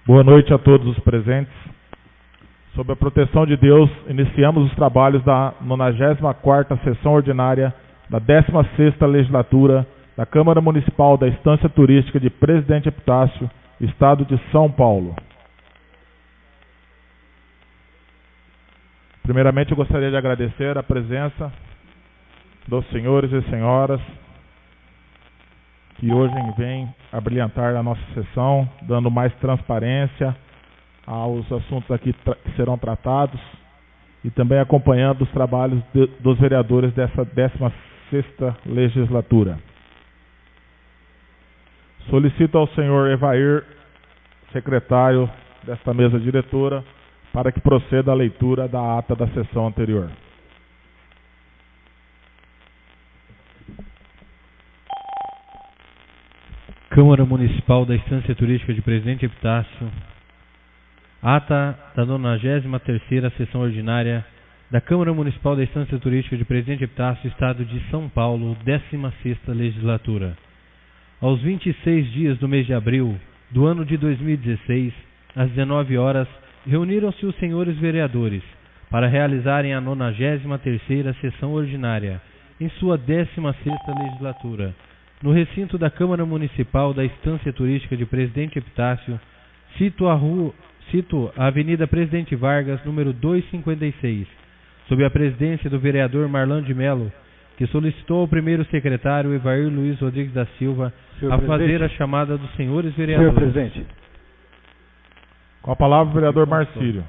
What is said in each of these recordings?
Boa noite a todos os presentes. Sob a proteção de Deus, iniciamos os trabalhos da 94ª Sessão Ordinária da 16ª Legislatura da Câmara Municipal da Estância Turística de Presidente Epitácio, Estado de São Paulo. Primeiramente, eu gostaria de agradecer a presença dos senhores e senhoras que hoje vêm a brilhantar a nossa sessão, dando mais transparência aos assuntos aqui que serão tratados e também acompanhando os trabalhos dos vereadores dessa 16ª legislatura. Solicito ao senhor Evair, secretário desta mesa diretora, para que proceda a leitura da ata da sessão anterior. Câmara Municipal da Estância Turística de Presidente Epitácio. Ata da 93ª Sessão Ordinária da Câmara Municipal da Estância Turística de Presidente Epitácio, Estado de São Paulo, 16ª Legislatura. Aos 26 dias do mês de abril do ano de 2016, às 19 horas, reuniram-se os senhores vereadores para realizarem a 93ª Sessão Ordinária em sua 16ª Legislatura, no recinto da Câmara Municipal da Estância Turística de Presidente Epitácio, cito a Avenida Presidente Vargas, número 256, sob a presidência do vereador Marlan de Mello, que solicitou ao primeiro secretário, Evair Luiz Rodrigues da Silva, a fazer a chamada dos senhores vereadores. Senhor presidente. Com a palavra, o vereador Marcílio.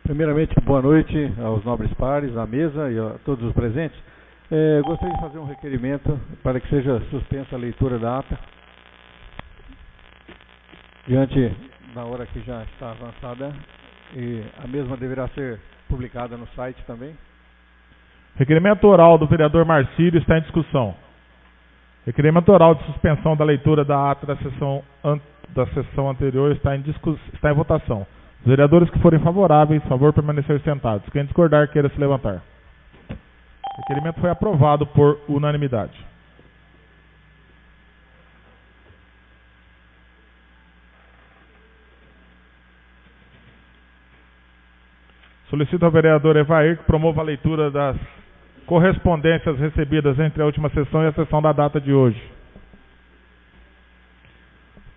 Primeiramente, boa noite aos nobres pares, à mesa e a todos os presentes. Gostaria de fazer um requerimento para que seja suspensa a leitura da ata, diante da hora que já está avançada, e a mesma deverá ser publicada no site também. Requerimento oral do vereador Marcílio está em discussão. Requerimento oral de suspensão da leitura da ata da sessão anterior está em votação. Os vereadores que forem favoráveis, favor permanecer sentados. Quem discordar, queira se levantar. O requerimento foi aprovado por unanimidade. Solicito ao vereador Evair que promova a leitura das correspondências recebidas entre a última sessão e a sessão da data de hoje.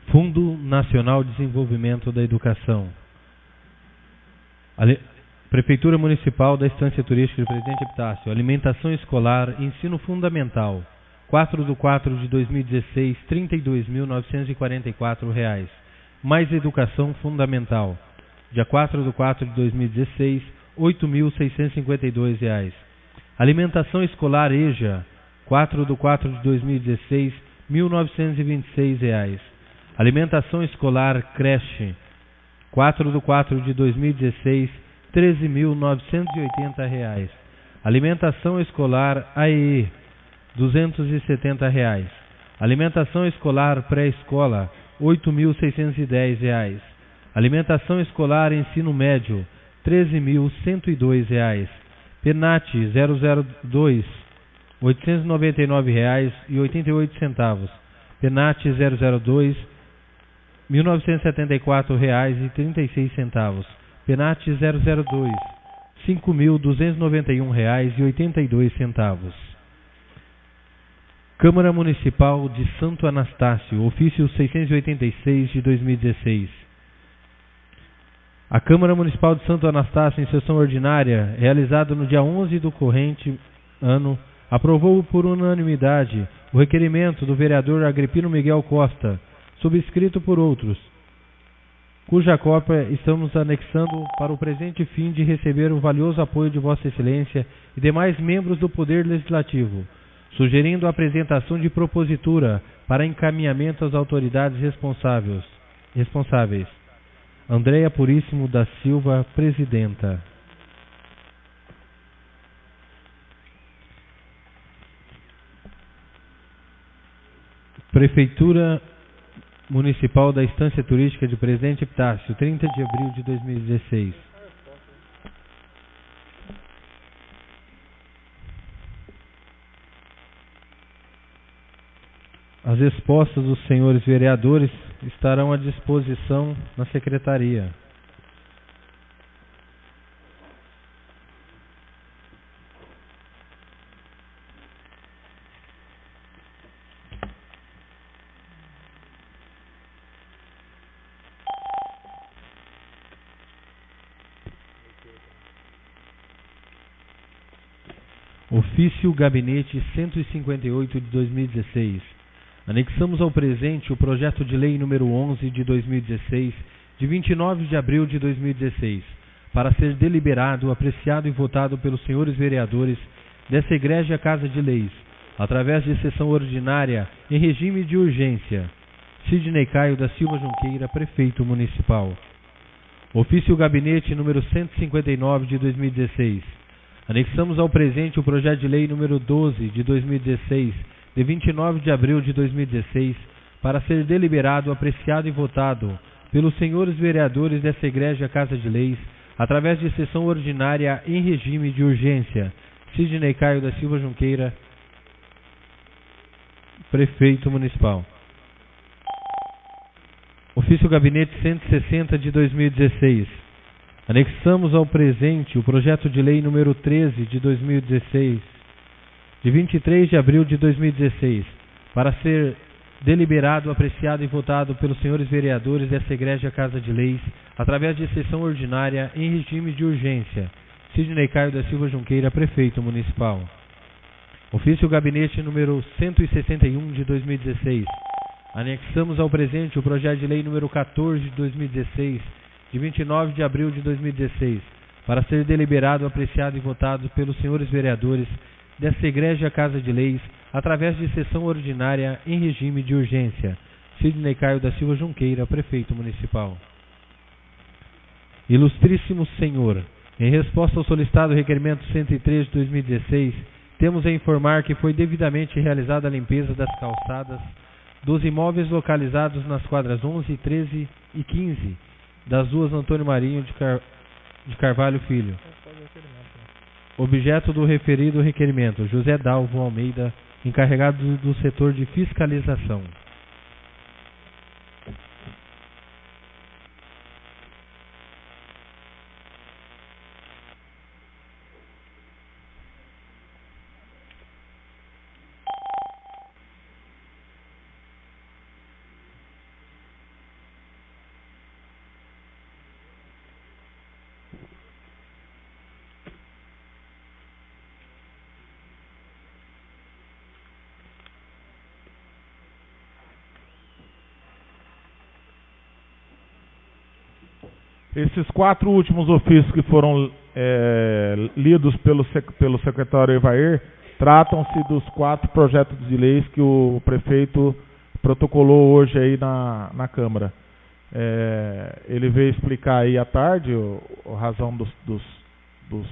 Fundo Nacional de Desenvolvimento da Educação. Prefeitura Municipal da Estância Turística de Presidente Epitácio. Alimentação escolar, ensino fundamental. 4/4 de 2016, R$ 32.944. Mais educação fundamental. Dia 4/4 de 2016, R$ 8.652. Alimentação escolar EJA. 4/4 de 2016, R$ 1.926. Alimentação escolar creche. 4/4 de 2016, R$ 13.980. Alimentação escolar AEE, R$ 270. Alimentação escolar pré-escola, R$ 8.610. Alimentação escolar ensino médio, R$ 13.102. PENAT 002, R$ 899,88. PENAT 002, R$ 1.974,36. PENAT 002, R$ 5.291,82. Câmara Municipal de Santo Anastácio, ofício 686 de 2016. A Câmara Municipal de Santo Anastácio, em sessão ordinária, realizada no dia 11 do corrente ano, aprovou por unanimidade o requerimento do vereador Agripino Miguel Costa, subscrito por outros, cuja cópia estamos anexando para o presente fim de receber o valioso apoio de Vossa Excelência e demais membros do Poder Legislativo, sugerindo a apresentação de propositura para encaminhamento às autoridades responsáveis. Andréia Puríssimo da Silva, presidenta. Prefeitura Municipal da Estância Turística de Presidente Epitácio, 30 de abril de 2016. As respostas dos senhores vereadores estarão à disposição na secretaria. Ofício Gabinete 158 de 2016. Anexamos ao presente o projeto de lei número 11 de 2016, de 29 de abril de 2016, para ser deliberado, apreciado e votado pelos senhores vereadores dessa Egrégia Casa de Leis, através de sessão ordinária em regime de urgência. Sidney Caio da Silva Junqueira, Prefeito Municipal. Ofício Gabinete número 159 de 2016. Anexamos ao presente o projeto de lei número 12 de 2016, de 29 de abril de 2016, para ser deliberado, apreciado e votado pelos senhores vereadores dessa Egrégia Casa de Leis, através de sessão ordinária em regime de urgência. Sidney Caio da Silva Junqueira, Prefeito Municipal. Ofício Gabinete 160 de 2016. Anexamos ao presente o projeto de lei número 13 de 2016, de 23 de abril de 2016, para ser deliberado, apreciado e votado pelos senhores vereadores dessa Egrégia Casa de Leis, através de sessão ordinária em regime de urgência. Sidney Caio da Silva Junqueira, Prefeito Municipal. Ofício Gabinete número 161 de 2016. Anexamos ao presente o projeto de lei número 14 de 2016, de 29 de abril de 2016, para ser deliberado, apreciado e votado pelos senhores vereadores dessa Egrégia Casa de Leis, através de sessão ordinária em regime de urgência. Sidney Caio da Silva Junqueira, Prefeito Municipal. Ilustríssimo Senhor, em resposta ao solicitado requerimento 103 de 2016, temos a informar que foi devidamente realizada a limpeza das calçadas dos imóveis localizados nas quadras 11, 13 e 15, das ruas Antônio Marinho de Carvalho Filho. Objeto do referido requerimento: José Dalvo Almeida, encarregado do setor de fiscalização. Esses 4 últimos ofícios que foram lidos pelo secretário Evair tratam-se dos 4 projetos de leis que o prefeito protocolou hoje aí na Câmara. Ele veio explicar aí à tarde a razão dos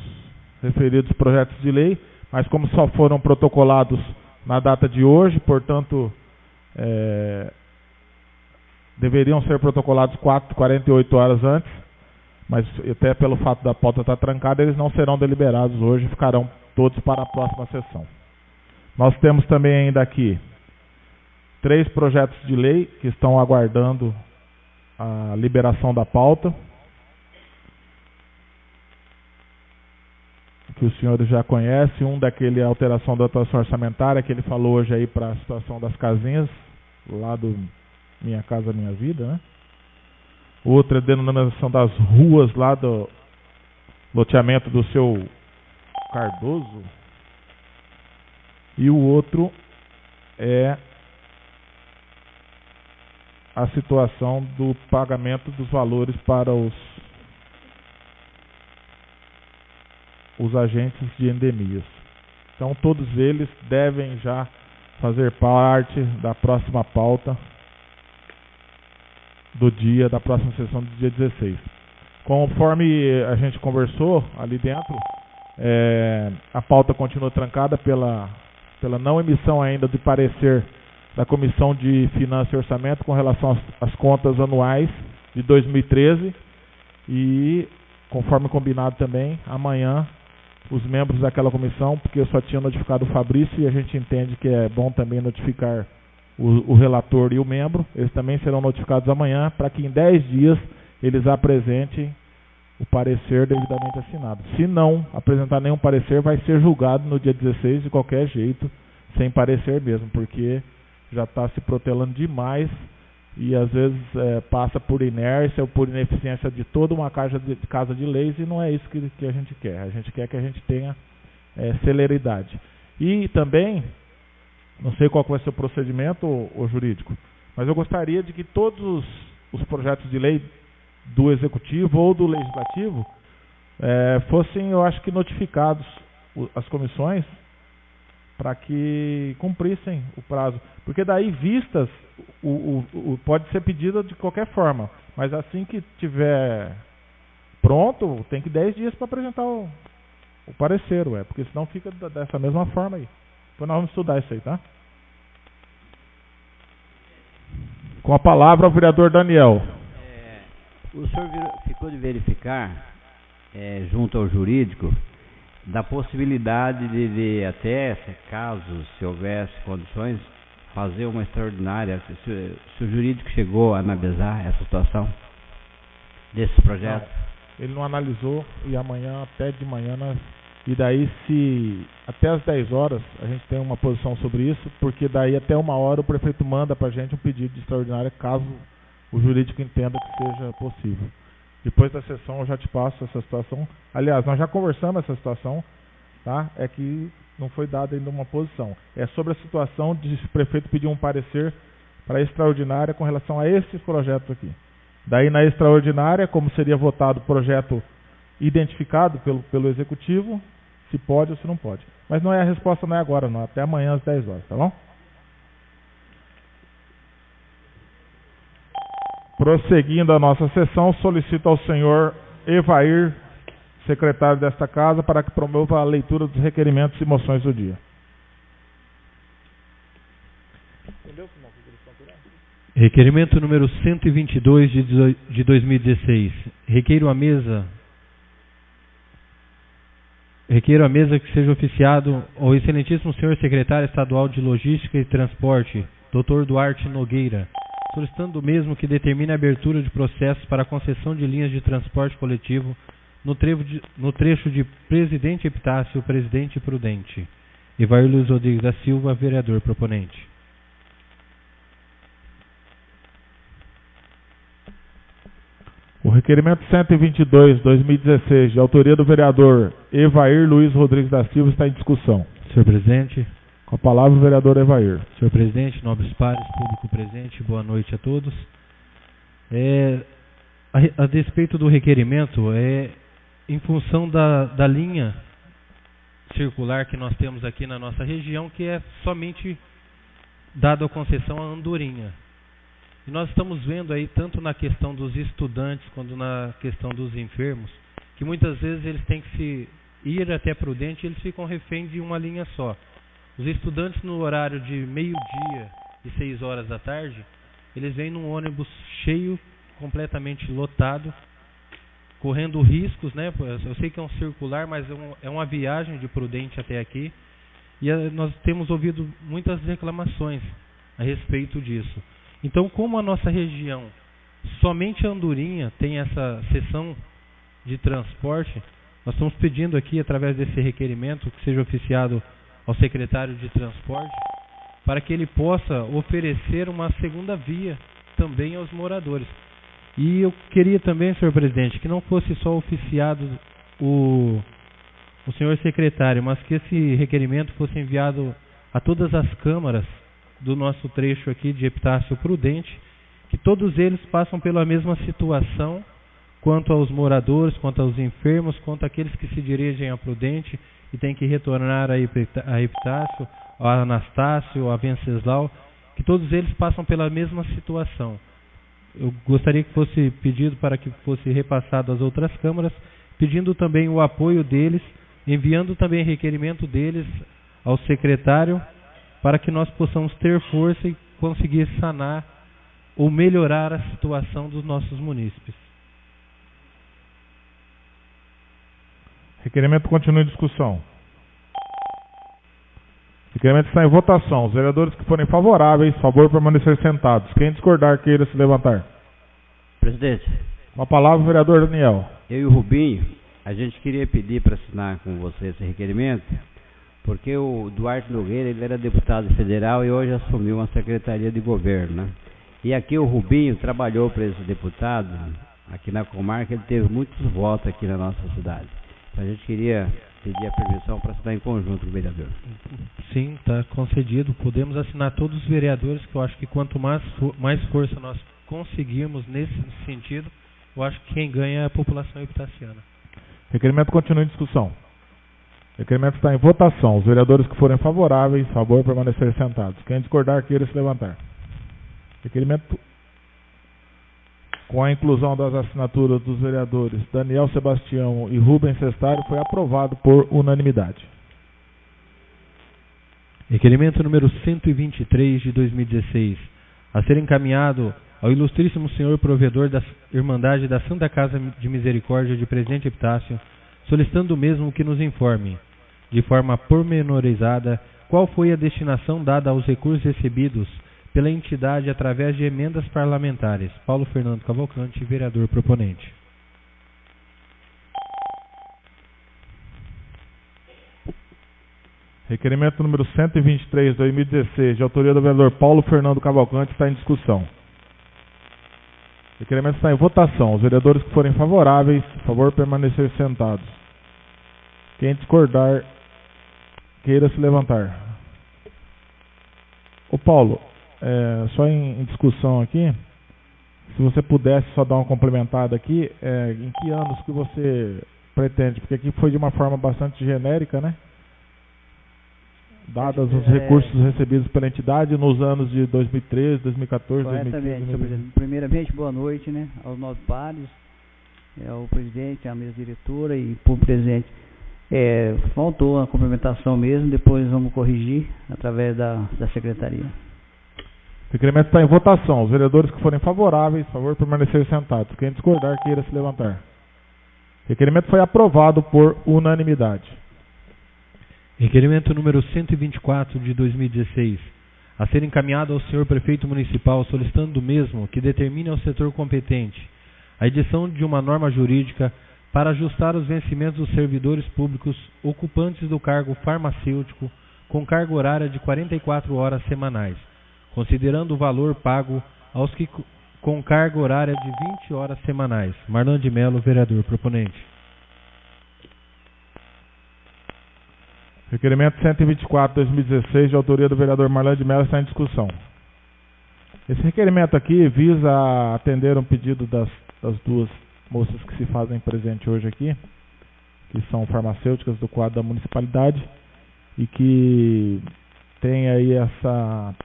referidos projetos de lei, mas como só foram protocolados na data de hoje, portanto, deveriam ser protocolados 48 horas antes, mas até pelo fato da pauta estar trancada, eles não serão deliberados hoje, ficarão todos para a próxima sessão. Nós temos também ainda aqui 3 projetos de lei que estão aguardando a liberação da pauta, que os senhores já conhecem. Um daquele alteração da dotação orçamentária, que ele falou hoje aí para a situação das casinhas, lá do Minha Casa Minha Vida, né? Outra é a denominação das ruas lá do loteamento do seu Cardoso. E o outro é a situação do pagamento dos valores para os agentes de endemias. Então todos eles devem já fazer parte da próxima pauta da próxima sessão do dia 16. Conforme a gente conversou ali dentro, a pauta continua trancada pela não emissão ainda de parecer da Comissão de Finanças e Orçamento com relação às contas anuais de 2013 e, conforme combinado também, amanhã os membros daquela comissão, porque eu só tinha notificado o Fabrício e a gente entende que é bom também notificar o relator e o membro, eles também serão notificados amanhã para que em 10 dias eles apresentem o parecer devidamente assinado. Se não apresentar nenhum parecer, vai ser julgado no dia 16 de qualquer jeito, sem parecer mesmo, porque já está se protelando demais e às vezes passa por inércia ou por ineficiência de toda uma casa de leis, e não é isso que a gente quer. A gente quer que a gente tenha celeridade. E também, não sei qual vai ser o procedimento o jurídico, mas eu gostaria de que todos os projetos de lei do Executivo ou do Legislativo fossem, eu acho que, notificados as comissões para que cumprissem o prazo. Porque daí vistas, pode ser pedido de qualquer forma, mas assim que tiver pronto, tem que 10 dias para apresentar o parecer, porque senão fica dessa mesma forma aí. Depois nós vamos estudar isso aí, tá? Com a palavra o vereador Daniel. O senhor ficou de verificar, junto ao jurídico, da possibilidade de até, caso se houvesse condições, fazer uma extraordinária, se o jurídico chegou a analisar essa situação desse projeto? Não, ele não analisou, e amanhã, até de manhã, e daí se até às 10 horas a gente tem uma posição sobre isso, porque daí até 1 hora o prefeito manda para a gente um pedido de extraordinária, caso o jurídico entenda que seja possível. Depois da sessão eu já te passo essa situação. Aliás, nós já conversamos essa situação, tá? É que não foi dada ainda uma posição. É sobre a situação de se o prefeito pedir um parecer para a extraordinária com relação a esses projetos aqui. Daí na extraordinária, como seria votado o projeto identificado pelo Executivo, se pode ou se não pode. Mas não é a resposta, não é agora, não. Até amanhã às 10 horas, tá bom? Prosseguindo a nossa sessão, solicito ao senhor Evair, secretário desta casa, para que promova a leitura dos requerimentos e moções do dia. Requerimento número 122 de 2016. Requeiro à mesa que seja oficiado ao excelentíssimo senhor secretário estadual de Logística e Transporte, Dr. Duarte Nogueira, solicitando o mesmo que determine a abertura de processos para a concessão de linhas de transporte coletivo no trecho de Presidente Epitácio, Presidente Prudente. Evair Luiz Rodrigues da Silva, vereador proponente. O requerimento 122/2016, de autoria do vereador Evair Luiz Rodrigues da Silva, está em discussão. Senhor presidente. Com a palavra o vereador Evair. Senhor presidente, nobres pares, público presente, boa noite a todos. A despeito do requerimento, em função da linha circular que nós temos aqui na nossa região, que é somente dado a concessão à Andorinha. E nós estamos vendo aí, tanto na questão dos estudantes, quanto na questão dos enfermos, que muitas vezes eles têm que se ir até Prudente e eles ficam reféns de uma linha só. Os estudantes no horário de meio-dia e 6 horas da tarde, eles vêm num ônibus cheio, completamente lotado, correndo riscos, né? Eu sei que é um circular, mas é uma viagem de Prudente até aqui. E nós temos ouvido muitas reclamações a respeito disso. Então, como a nossa região, somente a Andorinha tem essa seção de transporte, nós estamos pedindo aqui, através desse requerimento, que seja oficiado ao secretário de transporte, para que ele possa oferecer uma segunda via também aos moradores. E eu queria também, senhor presidente, que não fosse só oficiado o senhor secretário, mas que esse requerimento fosse enviado a todas as câmaras do nosso trecho aqui de Epitácio Prudente, que todos eles passam pela mesma situação, quanto aos moradores, quanto aos enfermos, quanto àqueles que se dirigem a Prudente e têm que retornar a Epitácio, a Anastácio, a Venceslau, que todos eles passam pela mesma situação. Eu gostaria que fosse pedido para que fosse repassado às outras câmaras, pedindo também o apoio deles, enviando também requerimento deles ao secretário, para que nós possamos ter força e conseguir sanar ou melhorar a situação dos nossos munícipes. Requerimento continua em discussão. requerimento está em votação. Os vereadores que forem favoráveis, favor permanecer sentados. Quem discordar, queira se levantar. Presidente, Uma palavra, vereador Daniel. eu e o Rubinho, a gente queria pedir para assinar com você esse requerimento, porque o Duarte Nogueira, ele era deputado federal e hoje assumiu uma secretaria de governo, né? E aqui o Rubinho trabalhou para esse deputado, aqui na comarca, ele teve muitos votos aqui na nossa cidade. Então a gente queria pedir a permissão para assinar em conjunto com o vereador. Sim, está concedido. Podemos assinar todos os vereadores, que eu acho que quanto mais força nós conseguirmos nesse sentido, eu acho que quem ganha é a população epitaciana. Requerimento continua em discussão. O requerimento está em votação. Os vereadores que forem favoráveis, favor permanecer sentados. Quem discordar, queira se levantar. Requerimento com a inclusão das assinaturas dos vereadores Daniel Sebastião e Rubens Cestário foi aprovado por unanimidade. Requerimento número 123 de 2016, a ser encaminhado ao ilustríssimo senhor provedor da Irmandade da Santa Casa de Misericórdia de Presidente Epitácio, solicitando o mesmo que nos informe, de forma pormenorizada, qual foi a destinação dada aos recursos recebidos pela entidade através de emendas parlamentares. Paulo Fernando Cavalcante, vereador proponente. Requerimento número 123, 2016, de autoria do vereador Paulo Fernando Cavalcante, está em discussão. O requerimento está em votação. Os vereadores que forem favoráveis, favor permanecer sentados. Quem discordar, queira se levantar. Ô Paulo, só em discussão aqui, se você pudesse só dar uma complementada aqui, em que anos que você pretende? Porque aqui foi de uma forma bastante genérica, né? Dados os recursos recebidos pela entidade nos anos de 2013, 2014, Corretamente, 2015, senhor presidente. Primeiramente, boa noite, né, aos 9 pares, ao presidente, à mesa diretora e por presente. Faltou a complementação mesmo, depois vamos corrigir através da secretaria. O requerimento está em votação. Os vereadores que forem favoráveis, favor permanecer sentados. Quem discordar, queira se levantar. O requerimento foi aprovado por unanimidade. Requerimento número 124 de 2016, a ser encaminhado ao senhor prefeito municipal, solicitando do mesmo que determine ao setor competente a edição de uma norma jurídica para ajustar os vencimentos dos servidores públicos ocupantes do cargo farmacêutico com carga horária de 44 horas semanais, considerando o valor pago aos que com carga horária de 20 horas semanais. Marlon de Mello, vereador proponente. Requerimento 124, 2016, de autoria do vereador Marlon de Mello, está em discussão. Esse requerimento aqui visa atender um pedido das duas moças que se fazem presente hoje aqui, que são farmacêuticas do quadro da municipalidade e que tem aí essa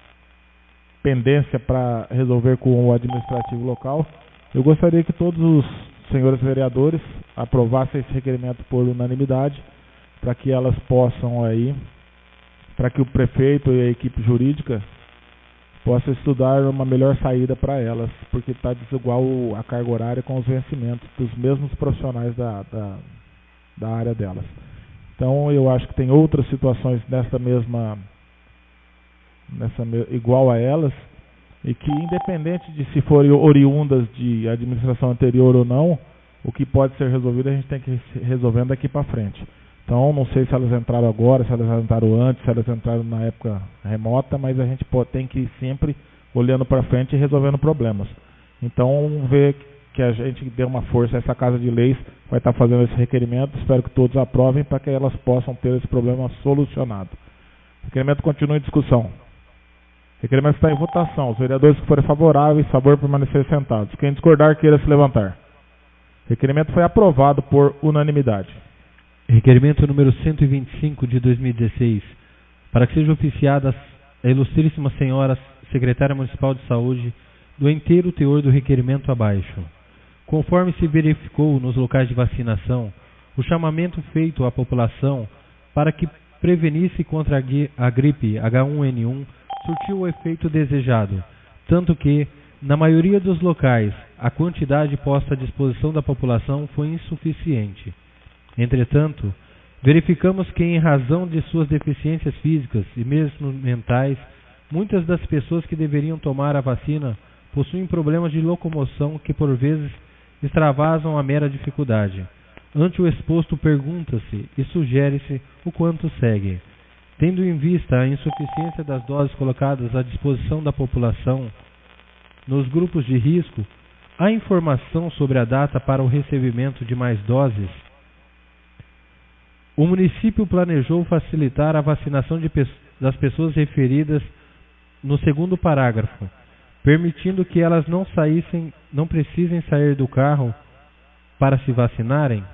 pendência para resolver com o administrativo local. Eu gostaria que todos os senhores vereadores aprovassem esse requerimento por unanimidade, para que elas possam aí, para que o prefeito e a equipe jurídica possam estudar uma melhor saída para elas, porque está desigual a carga horária com os vencimentos dos mesmos profissionais da área delas. Então eu acho que tem outras situações igual a elas, e que independente de se forem oriundas de administração anterior ou não, o que pode ser resolvido a gente tem que ir resolvendo daqui para frente. Então, não sei se elas entraram agora, se elas entraram antes, se elas entraram na época remota, mas a gente tem que ir sempre olhando para frente e resolvendo problemas. Então, vamos ver que a gente dê uma força. Essa Casa de Leis vai estar fazendo esse requerimento. Espero que todos aprovem para que elas possam ter esse problema solucionado. O requerimento continua em discussão. O requerimento está em votação. Os vereadores que forem favoráveis, favor permanecer sentados. Quem discordar, queira se levantar. O requerimento foi aprovado por unanimidade. Requerimento número 125 de 2016, para que seja oficiada a ilustríssima senhora secretária municipal de saúde do inteiro teor do requerimento abaixo. Conforme se verificou nos locais de vacinação, o chamamento feito à população para que prevenisse contra a gripe H1N1 surtiu o efeito desejado, tanto que, na maioria dos locais, a quantidade posta à disposição da população foi insuficiente. Entretanto, Verificamos que, em razão de suas deficiências físicas e mesmo mentais, muitas das pessoas que deveriam tomar a vacina possuem problemas de locomoção que, por vezes, extravasam a mera dificuldade. Ante o exposto, pergunta-se e sugere-se o quanto segue. Tendo em vista a insuficiência das doses colocadas à disposição da população nos grupos de risco, há informação sobre a data para o recebimento de mais doses? O município planejou facilitar a vacinação das pessoas referidas no segundo parágrafo, permitindo que elas não precisem sair do carro para se vacinarem?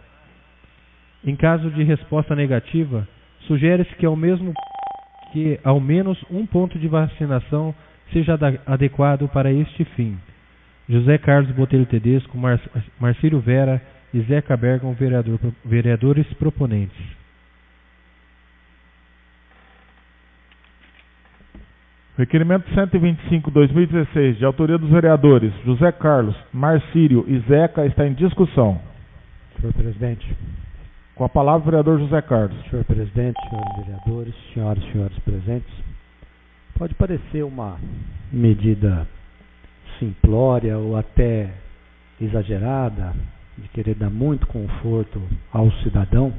Em caso de resposta negativa, sugere-se que ao menos um ponto de vacinação seja adequado para este fim. José Carlos Botelho Tedesco, Marcílio Vera e Zeca Bergam, vereadores proponentes. Requerimento 125/2016, de autoria dos vereadores José Carlos, Marcílio e Zeca, está em discussão. Senhor presidente. Com a palavra, o vereador José Carlos. Senhor presidente, senhores vereadores, senhoras e senhores presentes, pode parecer uma medida simplória ou até exagerada, de querer dar muito conforto ao cidadão,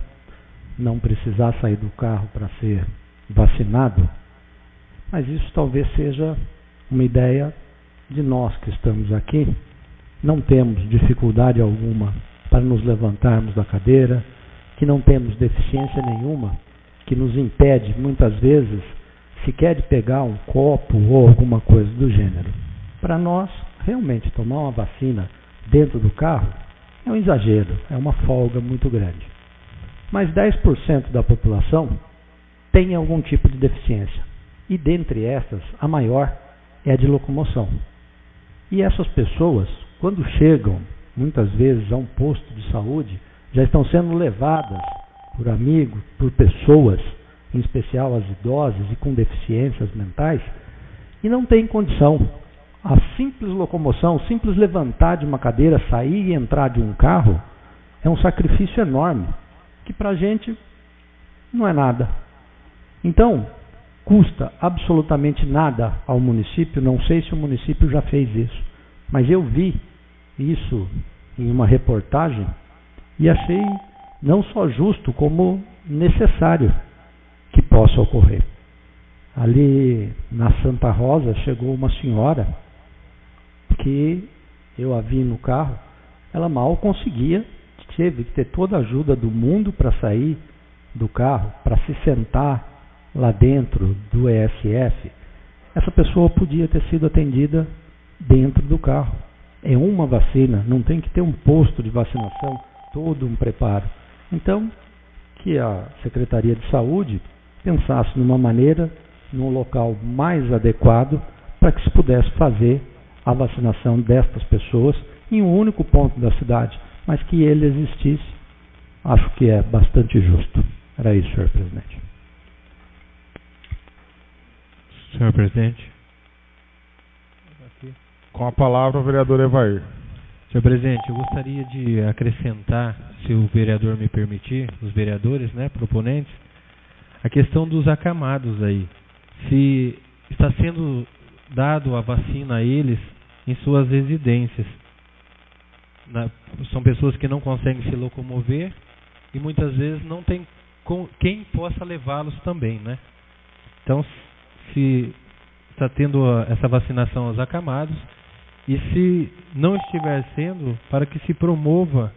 não precisar sair do carro para ser vacinado, mas isso talvez seja uma ideia de nós que estamos aqui. Não temos dificuldade alguma para nos levantarmos da cadeira, que não temos deficiência nenhuma, que nos impede, muitas vezes, sequer de pegar um copo ou alguma coisa do gênero. Para nós, realmente, tomar uma vacina dentro do carro é um exagero, é uma folga muito grande. Mas 10% da população tem algum tipo de deficiência. E dentre essas, a maior é a de locomoção. E essas pessoas, quando chegam, muitas vezes, a um posto de saúde, já estão sendo levadas por amigos, por pessoas, em especial as idosas e com deficiências mentais, e não têm condição. A simples locomoção, o simples levantar de uma cadeira, sair e entrar de um carro, é um sacrifício enorme, que para a gente não é nada. Então, custa absolutamente nada ao município, não sei se o município já fez isso, mas eu vi isso em uma reportagem e achei não só justo, como necessário que possa ocorrer. Ali na Santa Rosa chegou uma senhora que eu a vi no carro, ela mal conseguia, teve que ter toda a ajuda do mundo para sair do carro, para se sentar lá dentro do ESF. Essa pessoa podia ter sido atendida dentro do carro. É uma vacina, não tem que ter um posto de vacinação, todo um preparo. Então, que a Secretaria de Saúde pensasse numa maneira, num local mais adequado, para que se pudesse fazer a vacinação destas pessoas em um único ponto da cidade, mas que ele existisse, acho que é bastante justo. Era isso, senhor presidente. Senhor presidente. Com a palavra, o vereador Evair. Senhor presidente, eu gostaria de acrescentar, se o vereador me permitir, os vereadores, proponentes, a questão dos acamados aí. Se está sendo dado a vacina a eles em suas residências. São pessoas que não conseguem se locomover e muitas vezes não tem quem possa levá-los também, Então, se está tendo essa vacinação aos acamados, e se não estiver sendo, para que se promova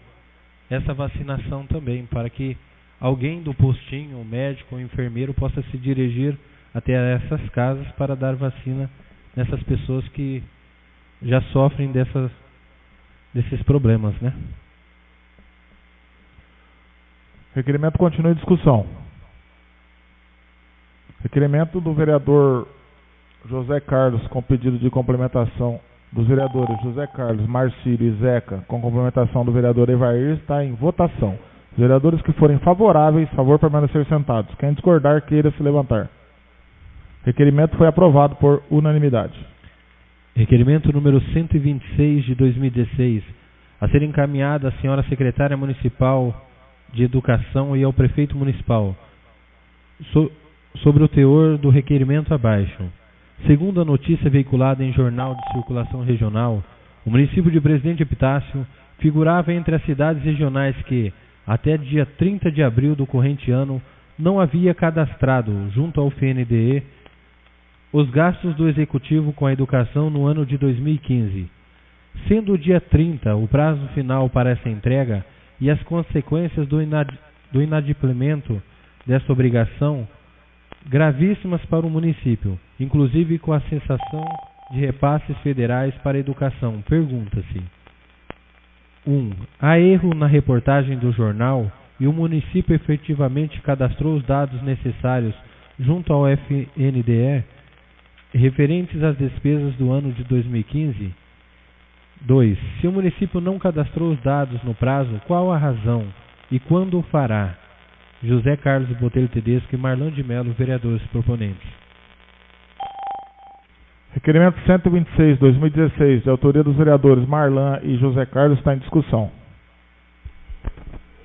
essa vacinação também, para que alguém do postinho, o médico ou enfermeiro, possa se dirigir até essas casas para dar vacina nessas pessoas que já sofrem desses problemas, Requerimento continua em discussão. Requerimento do vereador José Carlos, com pedido de complementação dos vereadores José Carlos, Marcílio e Zeca, com complementação do vereador Evair, está em votação. Os vereadores que forem favoráveis, favor permanecer sentados. Quem discordar, queira se levantar. Requerimento foi aprovado por unanimidade. Requerimento número 126 de 2016, a ser encaminhado à senhora secretária municipal de Educação e ao Prefeito Municipal sobre o teor do requerimento abaixo. Segundo a notícia veiculada em jornal de circulação regional, o município de Presidente Epitácio figurava entre as cidades regionais que, até dia 30 de abril do corrente ano, não havia cadastrado, junto ao FNDE, os gastos do Executivo com a educação no ano de 2015. Sendo o dia 30 o prazo final para essa entrega e as consequências do inadimplemento dessa obrigação gravíssimas para o município, inclusive com a cessação de repasses federais para a educação. Pergunta-se: 1. Há erro na reportagem do jornal e o município efetivamente cadastrou os dados necessários junto ao FNDE referentes às despesas do ano de 2015? 2. Se o município não cadastrou os dados no prazo, qual a razão e quando o fará? José Carlos Botelho Tedesco e Marlon de Mello, vereadores proponentes. Requerimento 126/2016, de autoria dos vereadores Marlan e José Carlos, está em discussão.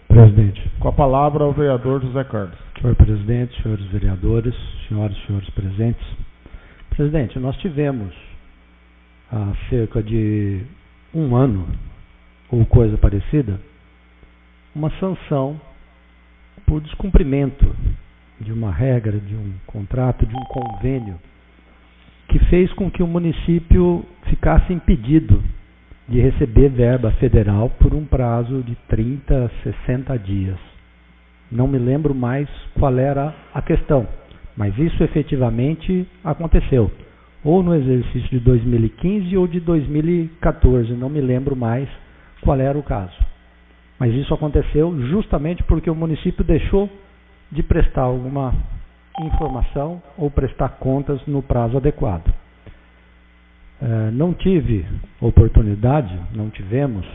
Presidente. Com a palavra o vereador José Carlos. Senhor presidente, senhores vereadores, senhoras e senhores presentes. Presidente, nós tivemos há cerca de um ano, ou coisa parecida, uma sanção por descumprimento de uma regra, de um contrato, de um convênio, que fez com que o município ficasse impedido de receber verba federal por um prazo de 30 a 60 dias. Não me lembro mais qual era a questão, mas isso efetivamente aconteceu, ou no exercício de 2015 ou de 2014, não me lembro mais qual era o caso. Mas isso aconteceu justamente porque o município deixou de prestar alguma informação ou prestar contas no prazo adequado. Não tive oportunidade, não tivemos,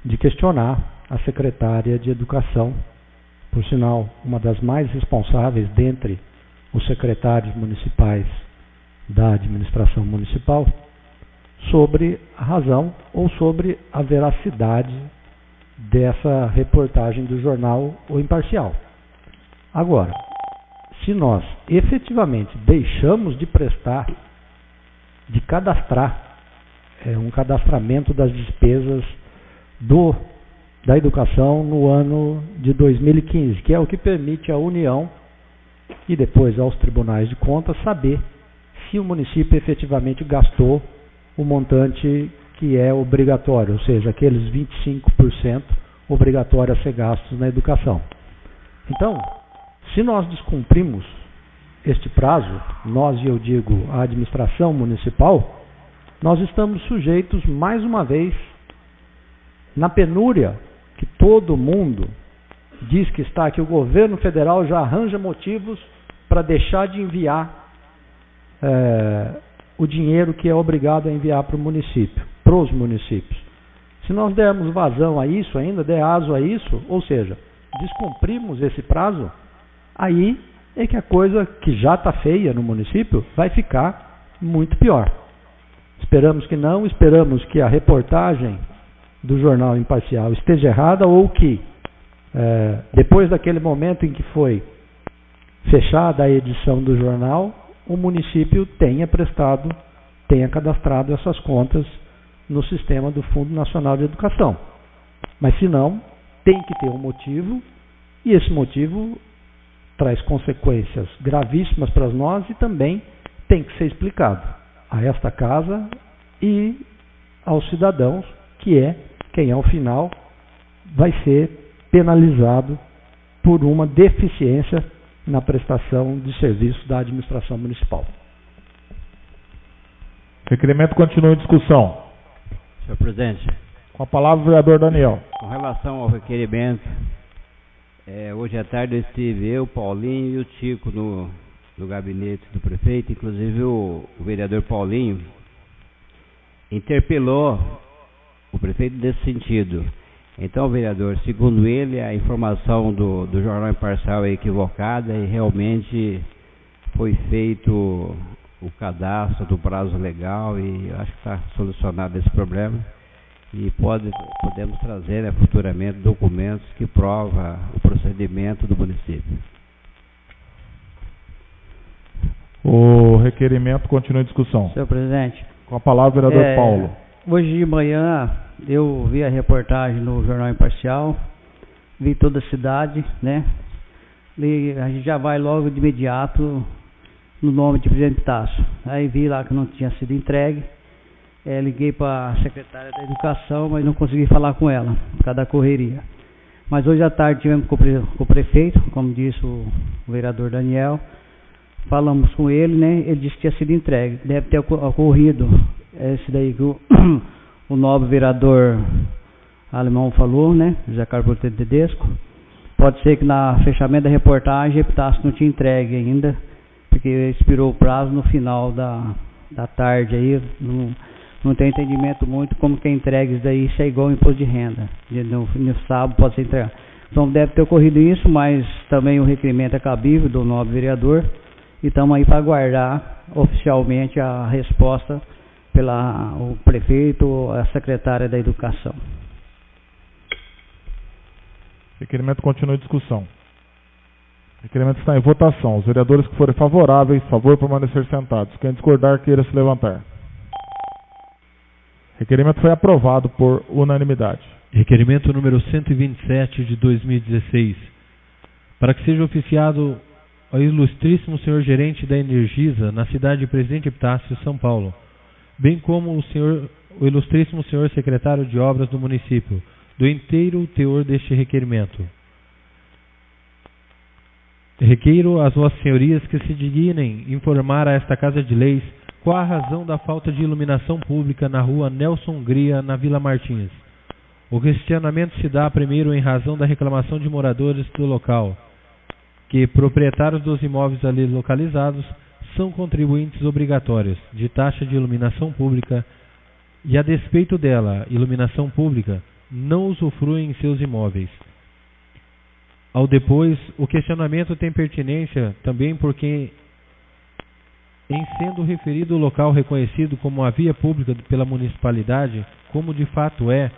de questionar a secretária de Educação, por sinal, uma das mais responsáveis dentre os secretários municipais da administração municipal, sobre a razão ou sobre a veracidade dessa reportagem do jornal O Imparcial. Agora, se nós efetivamente deixamos de prestar, de cadastrar, um cadastramento das despesas da educação no ano de 2015, que é o que permite à União e depois aos tribunais de contas saber se o município efetivamente gastou o montante que é obrigatório, ou seja, aqueles 25% obrigatório a ser gastos na educação. Então, se nós descumprimos este prazo, nós, e eu digo a administração municipal, nós estamos sujeitos, mais uma vez, na penúria que todo mundo diz que está, que o governo federal já arranja motivos para deixar de enviar o dinheiro que é obrigado a enviar para o município, para os municípios. Se nós dermos vazão a isso ainda, der aso a isso, ou seja, descumprimos esse prazo, aí é que a coisa que já está feia no município vai ficar muito pior. Esperamos que não, esperamos que a reportagem do jornal Imparcial esteja errada, ou que depois daquele momento em que foi fechada a edição do jornal, o município tenha cadastrado essas contas no sistema do Fundo Nacional de Educação. Mas se não, tem que ter um motivo, e esse motivo traz consequências gravíssimas para nós e também tem que ser explicado a esta casa e aos cidadãos, que é quem ao final vai ser penalizado por uma deficiência na prestação de serviço da administração municipal. Requerimento continua em discussão. Senhor presidente, com a palavra o vereador Daniel. Com relação ao requerimento, hoje à tarde estive eu, Paulinho e o Tico no gabinete do prefeito. Inclusive o vereador Paulinho interpelou o prefeito nesse sentido. Então, vereador, segundo ele, a informação do jornal Imparcial é equivocada e realmente foi feito o cadastro do prazo legal, e acho que está solucionado esse problema. e podemos trazer, né, futuramente documentos que provam o procedimento do município. O requerimento continua em discussão. Senhor presidente. Com a palavra, o vereador Paulo. Hoje de manhã eu vi a reportagem no Jornal Imparcial, vi toda a cidade, né? E a gente já vai logo de imediato no nome de presidente Tasso. Aí vi lá que não tinha sido entregue. Liguei para a secretária da Educação, mas não consegui falar com ela, por causa da correria. Mas hoje à tarde tivemos com o prefeito, como disse o vereador Daniel. Falamos com ele, né? Ele disse que tinha sido entregue. Deve ter ocorrido esse daí que o nobre vereador alemão falou, né? José Carlos Tedesco. Pode ser que na fechamento da reportagem, Epitácio não tinha entregue ainda, porque expirou o prazo no final da tarde aí. Não tem entendimento muito como que é entregue isso daí, isso é igual ao imposto de renda. No sábado pode ser entregue. Então deve ter ocorrido isso, mas também o requerimento é cabível do nobre vereador. E estamos aí para aguardar oficialmente a resposta pelo prefeito, a secretária da Educação. O requerimento continua em discussão. O requerimento está em votação. Os vereadores que forem favoráveis, favor permanecer sentados. Quem discordar, queira se levantar. O requerimento foi aprovado por unanimidade. Requerimento número 127 de 2016. Para que seja oficiado ao ilustríssimo senhor gerente da Energisa, na cidade de Presidente Epitácio, São Paulo, bem como o ilustríssimo senhor secretário de Obras do município, do inteiro teor deste requerimento. Requeiro às vossas senhorias que se dignem informar a esta Casa de Leis qual a razão da falta de iluminação pública na rua Nelson Hungria, na Vila Martins. O questionamento se dá primeiro em razão da reclamação de moradores do local, que proprietários dos imóveis ali localizados são contribuintes obrigatórios de taxa de iluminação pública e, a despeito dela, iluminação pública, não usufruem em seus imóveis. Ao depois, o questionamento tem pertinência também porque, em sendo referido o local reconhecido como a via pública pela municipalidade, como de fato é,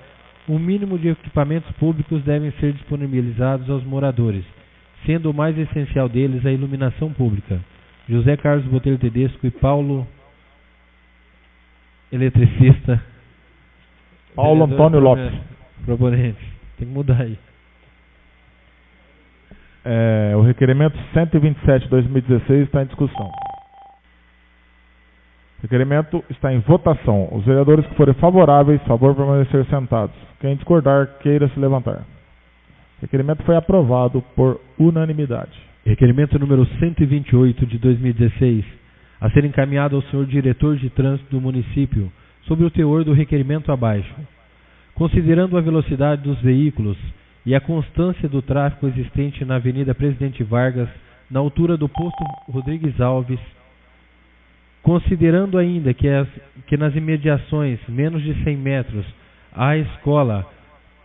o mínimo de equipamentos públicos devem ser disponibilizados aos moradores, sendo o mais essencial deles a iluminação pública. José Carlos Botelho Tedesco e Paulo, eletricista. Paulo Antônio Lopes. Proponente. Tem que mudar aí. O requerimento 127 de 2016 está em discussão. O requerimento está em votação. Os vereadores que forem favoráveis, favor permanecer sentados. Quem discordar, queira se levantar. O requerimento foi aprovado por unanimidade. Requerimento número 128 de 2016, a ser encaminhado ao senhor diretor de trânsito do município, sobre o teor do requerimento abaixo. Considerando a velocidade dos veículos e a constância do tráfego existente na Avenida Presidente Vargas, na altura do posto Rodrigues Alves, considerando ainda que nas imediações, menos de 100 metros, há a escola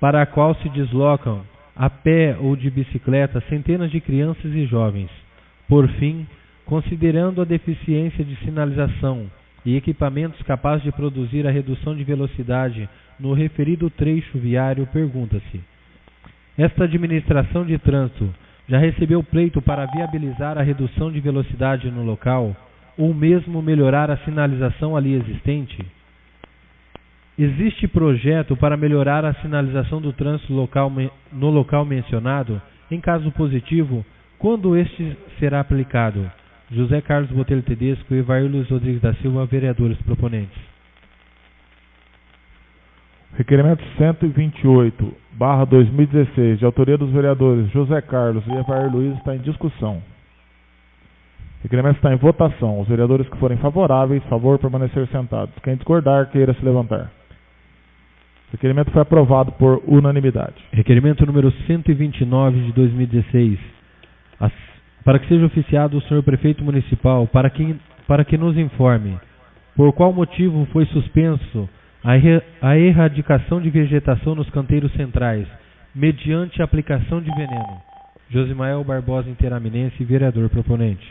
para a qual se deslocam a pé ou de bicicleta centenas de crianças e jovens. Por fim, considerando a deficiência de sinalização e equipamentos capazes de produzir a redução de velocidade no referido trecho viário, pergunta-se: esta administração de trânsito já recebeu pleito para viabilizar a redução de velocidade no local, ou mesmo melhorar a sinalização ali existente? Existe projeto para melhorar a sinalização do trânsito no local mencionado? Em caso positivo, quando este será aplicado? José Carlos Botelho Tedesco e Evair Luiz Rodrigues da Silva, vereadores proponentes. Requerimento 128/2016, de autoria dos vereadores José Carlos e Evair Luiz, está em discussão. O requerimento está em votação. Os vereadores que forem favoráveis, favor permanecer sentados. Quem discordar, queira se levantar. O requerimento foi aprovado por unanimidade. Requerimento número 129 de 2016. Para que seja oficiado o senhor prefeito municipal, para que nos informe por qual motivo foi suspenso a erradicação de vegetação nos canteiros centrais, mediante a aplicação de veneno. Josimael Barbosa Interaminense, vereador proponente.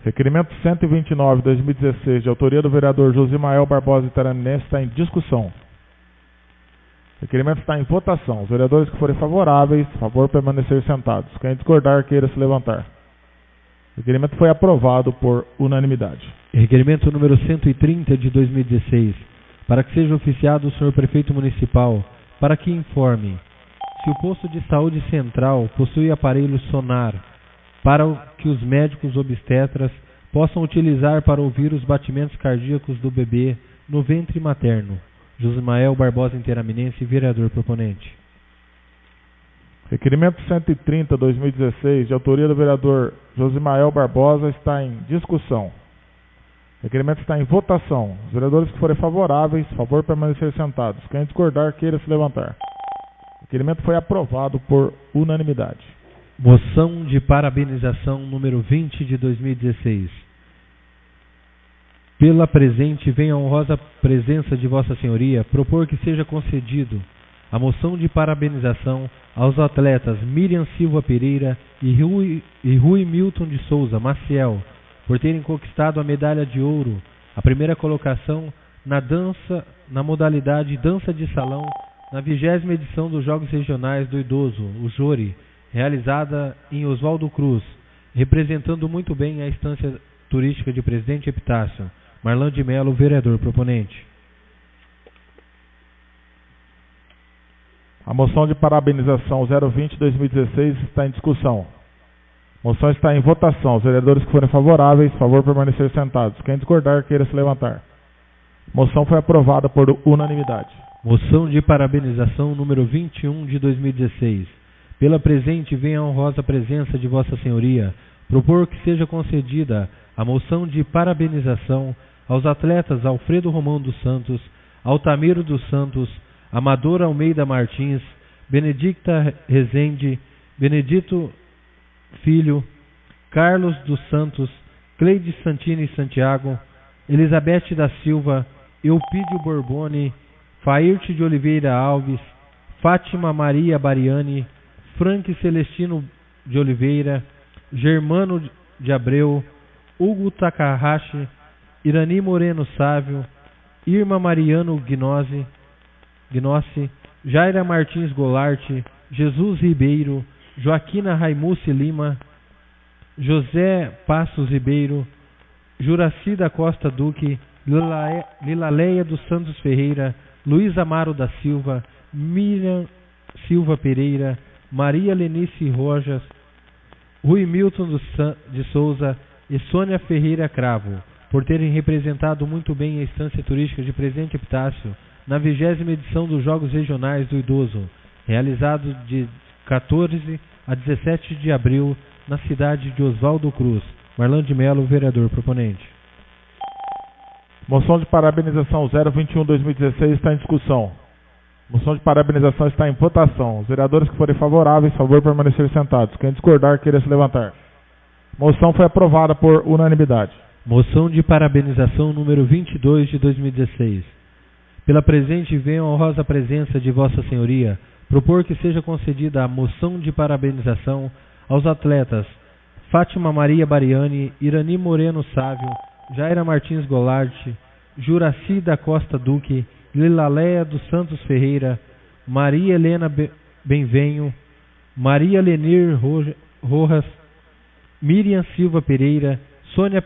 Requerimento 129/2016, de autoria do vereador Josimael Barbosa Interaminense, está em discussão. O requerimento está em votação. Os vereadores que forem favoráveis, por favor, permanecer sentados. Quem discordar, queira se levantar. O requerimento foi aprovado por unanimidade. Requerimento número 130 de 2016. Para que seja oficiado o senhor prefeito municipal, para que informe se o posto de saúde central possui aparelho sonar para que os médicos obstetras possam utilizar para ouvir os batimentos cardíacos do bebê no ventre materno. Josimael Barbosa Interaminense, vereador proponente. Requerimento 130, 2016, de autoria do vereador Josimael Barbosa, está em discussão. O requerimento está em votação. Os vereadores que forem favoráveis, por favor, permanecer sentados. Quem discordar, queira se levantar. O requerimento foi aprovado por unanimidade. Moção de parabenização número 20 de 2016. Pela presente, venha a honrosa presença de Vossa Senhoria propor que seja concedido a moção de parabenização aos atletas Miriam Silva Pereira e Rui Milton de Souza Maciel, por terem conquistado a medalha de ouro, a primeira colocação na modalidade dança de salão, na 20ª edição dos Jogos Regionais do Idoso, o JORI, realizada em Oswaldo Cruz, representando muito bem a estância turística de Presidente Epitácio. Marlan de Mello, vereador proponente. A moção de parabenização 020-2016 está em discussão. A moção está em votação. Os vereadores que forem favoráveis, por favor, permanecer sentados. Quem discordar, queira se levantar. A moção foi aprovada por unanimidade. Moção de parabenização número 21 de 2016. Pela presente, venha a honrosa presença de Vossa Senhoria propor que seja concedida a moção de parabenização aos atletas Alfredo Romão dos Santos, Altamiro dos Santos, Amador Almeida Martins, Benedicta Rezende, Benedito Filho, Carlos dos Santos, Cleide Santini Santiago, Elizabeth da Silva, Eupídio Borboni, Fairte de Oliveira Alves, Fátima Maria Bariani, Frank Celestino de Oliveira, Germano de Abreu, Hugo Takahashi, Irani Moreno Sávio, Irma Mariano Gnossi, Jaira Martins Golart, Jesus Ribeiro, Joaquina Raimusse Lima, José Passos Ribeiro, Juraci da Costa Duque, Lilaleia dos Santos Ferreira, Luiz Amaro da Silva, Miriam Silva Pereira, Maria Lenice Rojas, Rui Milton de Souza e Sônia Ferreira Cravo, por terem representado muito bem a estância turística de Presidente Epitácio na 20ª edição dos Jogos Regionais do Idoso, realizado de 14 a 17 de abril na cidade de Oswaldo Cruz. Marlan de Mello, vereador proponente. Moção de parabenização 021-2016 está em discussão. Moção de parabenização está em votação. Os vereadores que forem favoráveis, por favor, permanecer sentados. Quem discordar, queira se levantar. Moção foi aprovada por unanimidade. Moção de parabenização número 22 de 2016. Pela presente, venha a honrosa presença de Vossa Senhoria propor que seja concedida a moção de parabenização aos atletas Fátima Maria Bariani, Irani Moreno Sávio, Jaira Martins Golart, Juraci da Costa Duque, Lilaleia dos Santos Ferreira, Maria Helena Benvenho, Maria Lenir Rojas, Miriam Silva Pereira, Sônia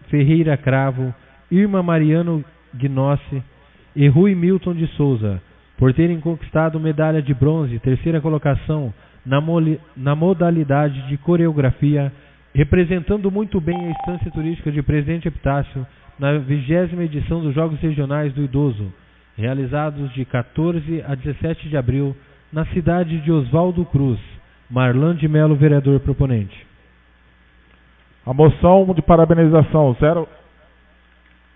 Ferreira Cravo, Irma Mariano Gnossi e Rui Milton de Souza, por terem conquistado medalha de bronze, terceira colocação na modalidade de coreografia, representando muito bem a estância turística de Presidente Epitácio na 20ª edição dos Jogos Regionais do Idoso, realizados de 14 a 17 de abril na cidade de Oswaldo Cruz. Marlan de Mello, vereador proponente. A moção de parabenização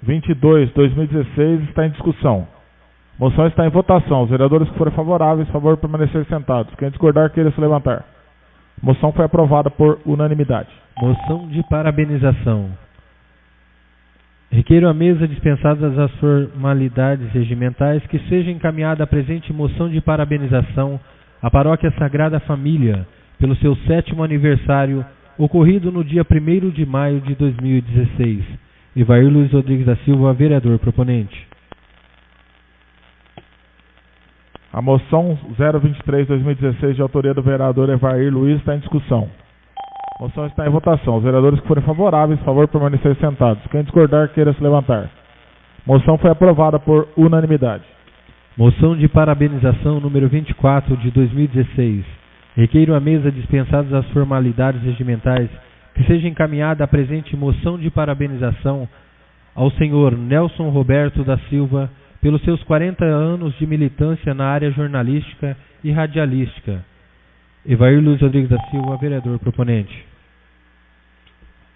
022-2016 está em discussão. A moção está em votação. Os vereadores que forem favoráveis, por favor, permanecer sentados. Quem discordar, queira se levantar. A moção foi aprovada por unanimidade. Moção de parabenização. Requeiro à mesa, dispensadas as formalidades regimentais, que seja encaminhada a presente moção de parabenização à Paróquia Sagrada Família pelo seu 7º aniversário, ocorrido no dia 1º de maio de 2016. Ivair Luiz Rodrigues da Silva, vereador proponente. A moção 023/2016, de autoria do vereador Evair Luiz, está em discussão. A moção está em votação. Os vereadores que forem favoráveis, por favor, permanecer sentados. Quem discordar, queira se levantar. Moção foi aprovada por unanimidade. Moção de parabenização número 24 de 2016. Requeiro à mesa, dispensadas as formalidades regimentais, que seja encaminhada a presente moção de parabenização ao senhor Nelson Roberto da Silva pelos seus 40 anos de militância na área jornalística e radialística. Evair Luiz Rodrigues da Silva, vereador proponente.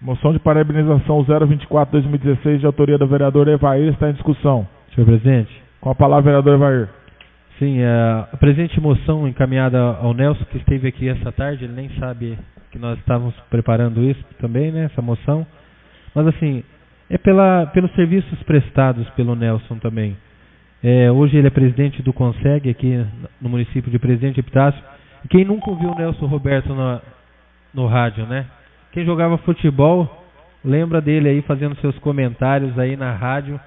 Moção de parabenização 024/2016, de autoria do vereador Evair, está em discussão. Senhor presidente. Com a palavra, vereador Evair. Sim, a presente moção encaminhada ao Nelson, que esteve aqui essa tarde, ele nem sabe que nós estávamos preparando isso também, né, essa moção. Mas assim, é pelos serviços prestados pelo Nelson também. Hoje ele é presidente do CONSEG aqui no município de Presidente Epitácio. E quem nunca ouviu o Nelson Roberto no rádio, né? Quem jogava futebol, lembra dele aí fazendo seus comentários aí na rádio,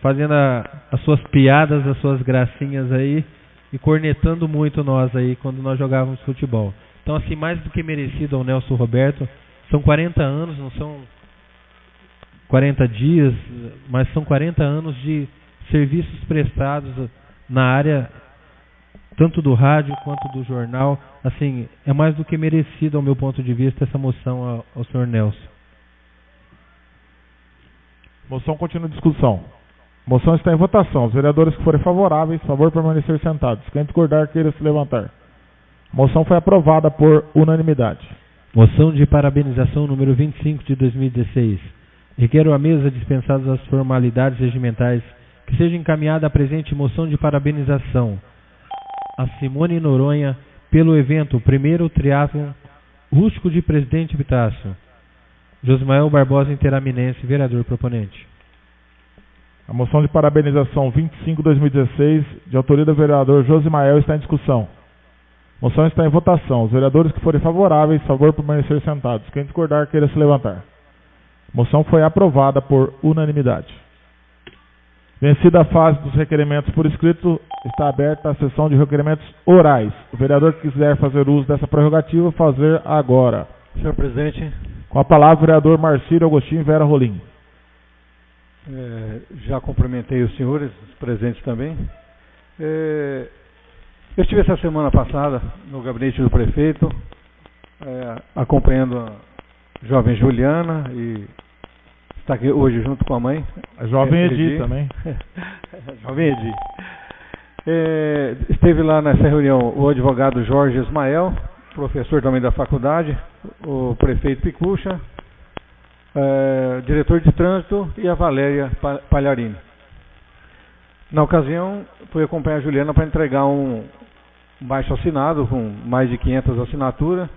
fazendo as suas piadas, as suas gracinhas aí e cornetando muito nós aí quando nós jogávamos futebol. Então assim, mais do que merecido ao Nelson Roberto, são 40 anos, não são 40 dias, mas são 40 anos de serviços prestados na área tanto do rádio quanto do jornal. Assim, é mais do que merecido, ao meu ponto de vista, essa moção ao senhor Nelson. Moção continua em discussão. Moção está em votação. Os vereadores que forem favoráveis, por favor, permanecer sentados. Quem discordar, queira se levantar. Moção foi aprovada por unanimidade. Moção de parabenização número 25 de 2016. Requero à mesa, dispensadas as formalidades regimentais, que seja encaminhada a presente moção de parabenização a Simone Noronha pelo evento Primeiro Triatlon Rústico de Presidente Epitácio. Josmael Barbosa Interaminense, vereador proponente. A moção de parabenização 25/2016, de autoria do vereador Josimael, está em discussão. A moção está em votação. Os vereadores que forem favoráveis, por favor, permanecer sentados. Quem discordar, queira se levantar. A moção foi aprovada por unanimidade. Vencida a fase dos requerimentos por escrito, está aberta a sessão de requerimentos orais. O vereador que quiser fazer uso dessa prerrogativa, fazer agora. Senhor presidente. Com a palavra, o vereador Marcílio Agostinho Vera Rolim. Já cumprimentei os senhores, os presentes também. Eu estive essa semana passada no gabinete do prefeito, acompanhando a jovem Juliana e está aqui hoje junto com a mãe. A jovem Edi também. Jovem Edi. Esteve lá nessa reunião o advogado Jorge Ismael, professor também da faculdade, o prefeito Picucha, diretor de trânsito e a Valéria Palharini. Na ocasião, fui acompanhar a Juliana para entregar um baixo assinado com mais de 500 assinaturas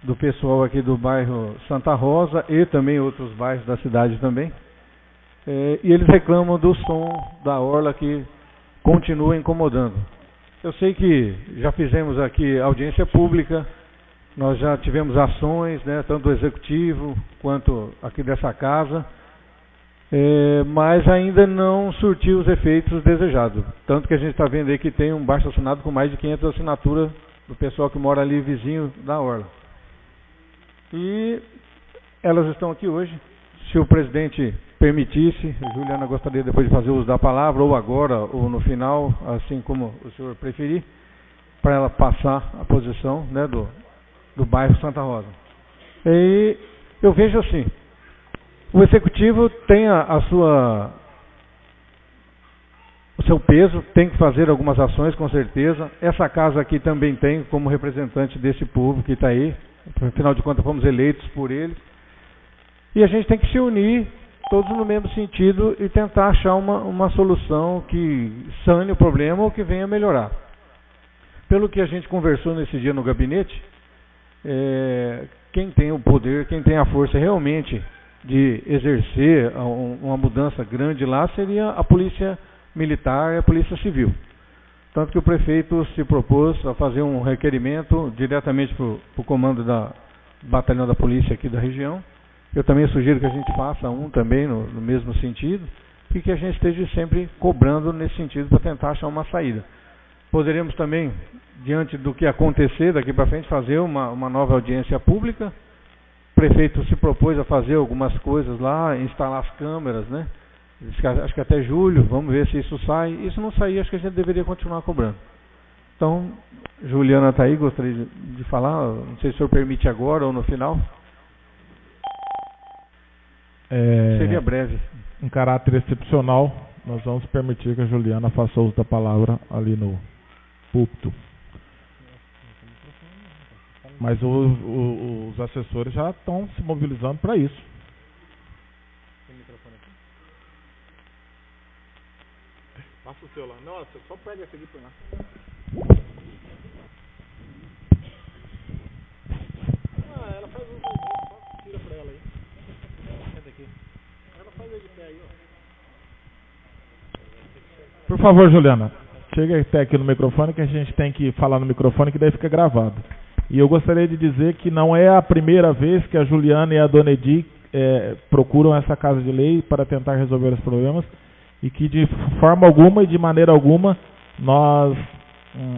do pessoal aqui do bairro Santa Rosa e também outros bairros da cidade também. E eles reclamam do som da orla que continua incomodando. Eu sei que já fizemos aqui audiência pública, nós já tivemos ações, né, tanto do executivo quanto aqui dessa casa, mas ainda não surtiu os efeitos desejados. Tanto que a gente está vendo aí que tem um baixo assinado com mais de 500 assinaturas do pessoal que mora ali vizinho da orla. E elas estão aqui hoje. Se o presidente permitisse, a Juliana gostaria depois de fazer uso da palavra, ou agora, ou no final, assim como o senhor preferir, para ela passar a posição, né, do bairro Santa Rosa. E eu vejo assim, o executivo tem o seu peso, tem que fazer algumas ações, com certeza. Essa casa aqui também tem, como representante desse povo que está aí, afinal de contas fomos eleitos por eles. E a gente tem que se unir, todos no mesmo sentido, e tentar achar uma solução que sane o problema ou que venha melhorar. Pelo que a gente conversou nesse dia no gabinete, quem tem o poder, quem tem a força realmente de exercer uma mudança grande lá seria a polícia militar e a polícia civil. Tanto que o prefeito se propôs a fazer um requerimento diretamente para o comando do batalhão da polícia aqui da região. Eu também sugiro que a gente faça um também no mesmo sentido e que a gente esteja sempre cobrando nesse sentido para tentar achar uma saída. Poderemos também, diante do que acontecer daqui para frente, fazer uma nova audiência pública. O prefeito se propôs a fazer algumas coisas lá, instalar as câmeras, né? Acho que até julho, vamos ver se isso sai. Isso não sair, acho que a gente deveria continuar cobrando. Então, Juliana está aí, gostaria de falar, não sei se o senhor permite agora ou no final. Seria breve. Em caráter excepcional, nós vamos permitir que a Juliana faça uso da palavra ali no púlpito. Mas os assessores já estão se mobilizando para isso. Tem microfone aqui? Passa o seu lá. Não, só pega esse aqui por lá. Ela faz um só tira pra ela aí. Senta aqui. Ela faz aí de pé aí, ó. Por favor, Juliana, chega até aqui no microfone, que a gente tem que falar no microfone, que daí fica gravado. E eu gostaria de dizer que não é a primeira vez que a Juliana e a Dona Edi procuram essa Casa de Lei para tentar resolver os problemas, e que de forma alguma e de maneira alguma nós,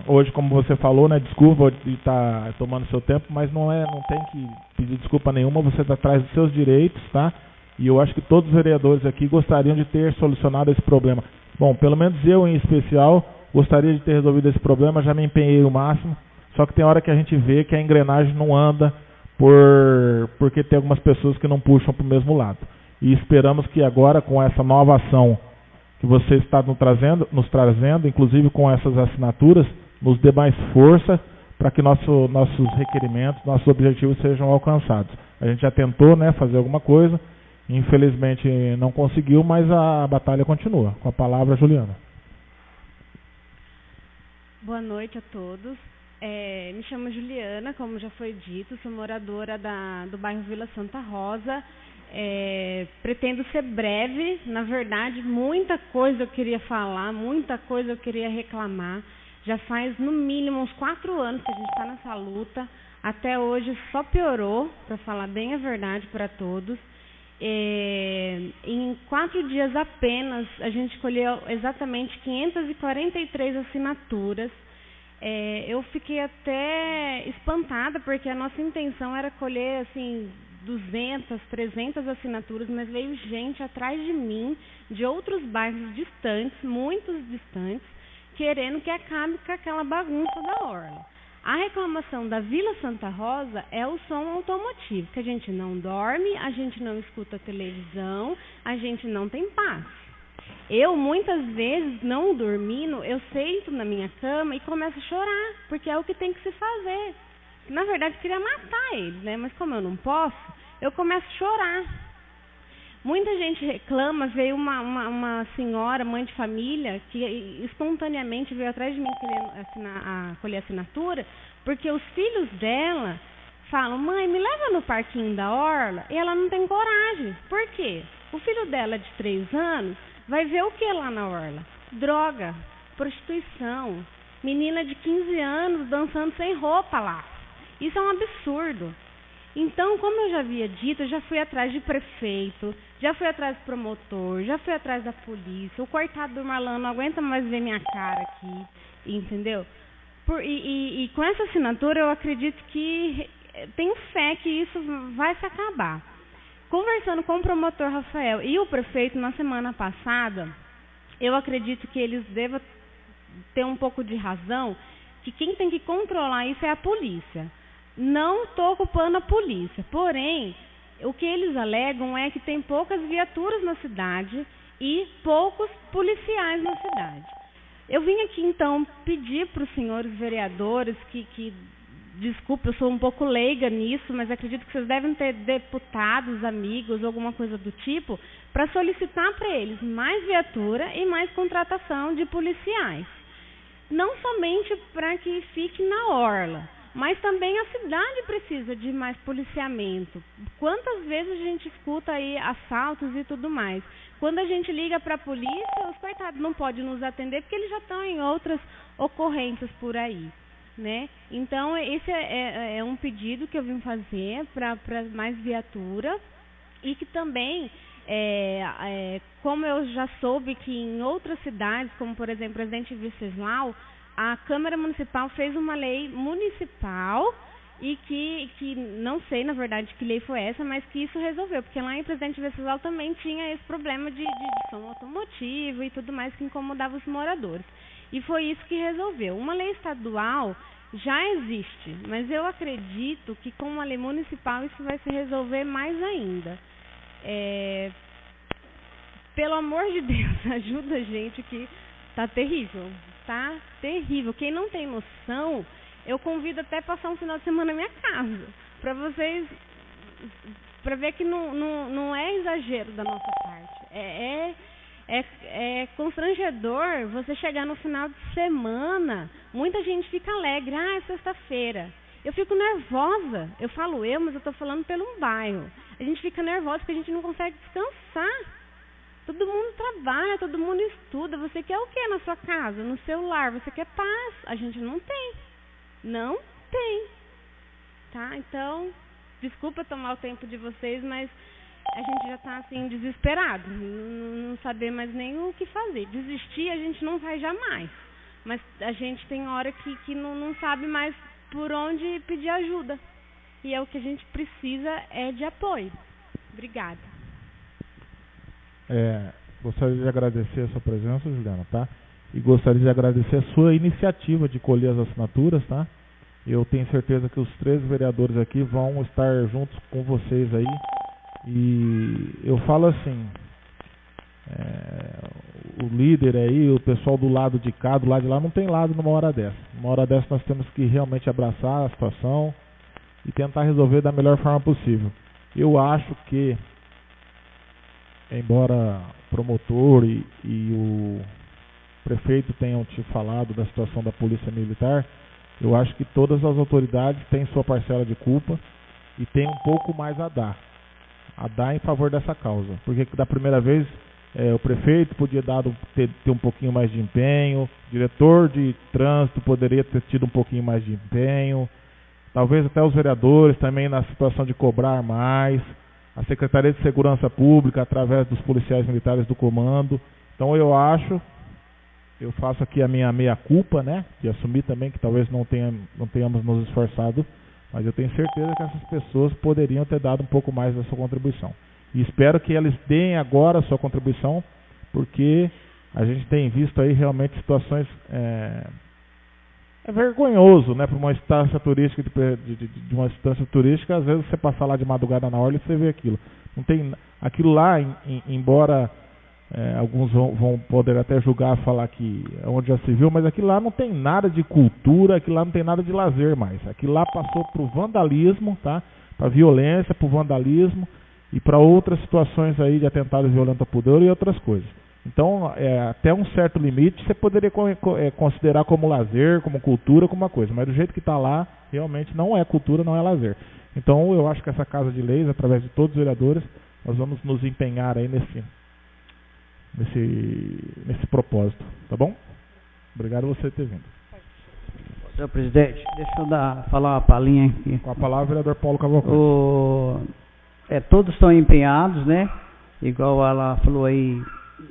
hoje, como você falou, né, desculpa de estar tomando seu tempo, mas não tem que pedir desculpa nenhuma, você está atrás dos seus direitos, tá? E eu acho que todos os vereadores aqui gostariam de ter solucionado esse problema. Bom, pelo menos eu em especial gostaria de ter resolvido esse problema, já me empenhei o máximo, só que tem hora que a gente vê que a engrenagem não anda porque tem algumas pessoas que não puxam para o mesmo lado. E esperamos que agora, com essa nova ação que você está nos trazendo, inclusive com essas assinaturas, nos dê mais força para que nossos requerimentos, nossos objetivos sejam alcançados. A gente já tentou, né, fazer alguma coisa, infelizmente não conseguiu, mas a batalha continua. Com a palavra, Juliana. Boa noite a todos. Me chamo Juliana, como já foi dito, sou moradora do bairro Vila Santa Rosa. Pretendo ser breve, na verdade, muita coisa eu queria falar, muita coisa eu queria reclamar. Já faz, no mínimo, uns 4 anos que a gente está nessa luta. Até hoje só piorou, para falar bem a verdade para todos. Em 4 dias apenas, a gente colheu exatamente 543 assinaturas. Eu fiquei até espantada, porque a nossa intenção era colher, assim, 200, 300 assinaturas, mas veio gente atrás de mim, de outros bairros distantes, muitos distantes, querendo que acabe com aquela bagunça da orla. A reclamação da Vila Santa Rosa é o som automotivo, que a gente não dorme, a gente não escuta televisão, a gente não tem paz. Eu, muitas vezes, não dormindo, eu sento na minha cama e começo a chorar, porque é o que tem que se fazer. Na verdade, eu queria matar eles, né? Mas como eu não posso, eu começo a chorar. Muita gente reclama, veio uma senhora, mãe de família, que espontaneamente veio atrás de mim querendo colher assinatura, porque os filhos dela falam: mãe, me leva no parquinho da orla, e ela não tem coragem. Por quê? O filho dela, de 3 anos, vai ver o que lá na orla? Droga, prostituição, menina de 15 anos dançando sem roupa lá. Isso é um absurdo. Então, como eu já havia dito, eu já fui atrás de prefeito, já fui atrás do promotor, já fui atrás da polícia. O coitado do Marlon não aguenta mais ver minha cara aqui, entendeu? E com essa assinatura, eu acredito que, tenho fé que isso vai se acabar. Conversando com o promotor Rafael e o prefeito na semana passada, eu acredito que eles devem ter um pouco de razão, que quem tem que controlar isso é a polícia. Não estou culpando a polícia, porém, o que eles alegam é que tem poucas viaturas na cidade e poucos policiais na cidade. Eu vim aqui, então, pedir para os senhores vereadores que desculpe, eu sou um pouco leiga nisso, mas acredito que vocês devem ter deputados, amigos, alguma coisa do tipo, para solicitar para eles mais viatura e mais contratação de policiais. Não somente para que fique na orla, mas também a cidade precisa de mais policiamento. Quantas vezes a gente escuta aí assaltos e tudo mais? Quando a gente liga para a polícia, os coitados não podem nos atender porque eles já estão em outras ocorrências por aí, né? Então, esse é um pedido que eu vim fazer para mais viatura, e que também, como eu já soube que em outras cidades, como por exemplo Presidente Venceslau, a Câmara Municipal fez uma lei municipal e que não sei, na verdade, que lei foi essa, mas que isso resolveu, porque lá em Presidente Venceslau também tinha esse problema de som automotivo e tudo mais que incomodava os moradores. E foi isso que resolveu. Uma lei estadual já existe, mas eu acredito que com uma lei municipal isso vai se resolver mais ainda. Pelo amor de Deus, ajuda a gente que tá terrível, tá terrível. Quem não tem noção, eu convido até passar um final de semana na minha casa, para vocês, para ver que não é exagero da nossa parte. É constrangedor você chegar no final de semana, muita gente fica alegre, é sexta-feira. Eu fico nervosa, eu falo mas eu estou falando pelo bairro. A gente fica nervosa porque a gente não consegue descansar. Todo mundo trabalha, todo mundo estuda. Você quer o que na sua casa, no seu lar? Você quer paz? A gente não tem. Não tem. Tá? Então, desculpa tomar o tempo de vocês, mas a gente já está assim, desesperado. Não saber mais nem o que fazer. Desistir a gente não vai jamais. Mas a gente tem hora que não sabe mais por onde pedir ajuda. E é o que a gente precisa de apoio. Obrigada. Gostaria de agradecer a sua presença, Juliana, tá? E gostaria de agradecer a sua iniciativa de colher as assinaturas, tá? Eu tenho certeza que os 13 vereadores aqui vão estar juntos com vocês aí. E eu falo assim, o líder aí, o pessoal do lado de cá, do lado de lá, não tem lado numa hora dessa. Numa hora dessa nós temos que realmente abraçar a situação e tentar resolver da melhor forma possível. Eu acho que, embora o promotor e o prefeito tenham te falado da situação da polícia militar, eu acho que todas as autoridades têm sua parcela de culpa e tem um pouco mais a dar em favor dessa causa. Porque da primeira vez o prefeito podia ter um pouquinho mais de empenho, o diretor de trânsito poderia ter tido um pouquinho mais de empenho, talvez até os vereadores também na situação de cobrar mais, a Secretaria de Segurança Pública através dos policiais militares do comando. Então eu faço aqui a minha meia-culpa, né, de assumir também que talvez não tenhamos nos esforçado, mas eu tenho certeza que essas pessoas poderiam ter dado um pouco mais da sua contribuição. E espero que eles deem agora a sua contribuição, porque a gente tem visto aí realmente situações... É vergonhoso, né, para uma instância turística, de uma instância turística, às vezes você passar lá de madrugada na orla e você vê aquilo. Não tem, aquilo lá, embora alguns vão poder até julgar, falar que é onde já se viu, mas aquilo lá não tem nada de cultura, aquilo lá não tem nada de lazer mais. Aquilo lá passou para o vandalismo, tá? Para a violência, para o vandalismo e para outras situações aí de atentados violentos ao pudor e outras coisas. Então, até um certo limite, você poderia considerar como lazer, como cultura, como uma coisa. Mas do jeito que está lá, realmente não é cultura, não é lazer. Então, eu acho que essa Casa de Leis, através de todos os vereadores, nós vamos nos empenhar aí nesse propósito. Tá bom? Obrigado por você ter vindo. Senhor presidente, deixa eu falar uma palhinha aqui. Com a palavra, vereador Paulo Cavalcante. Todos estão empenhados, né? Igual ela falou aí,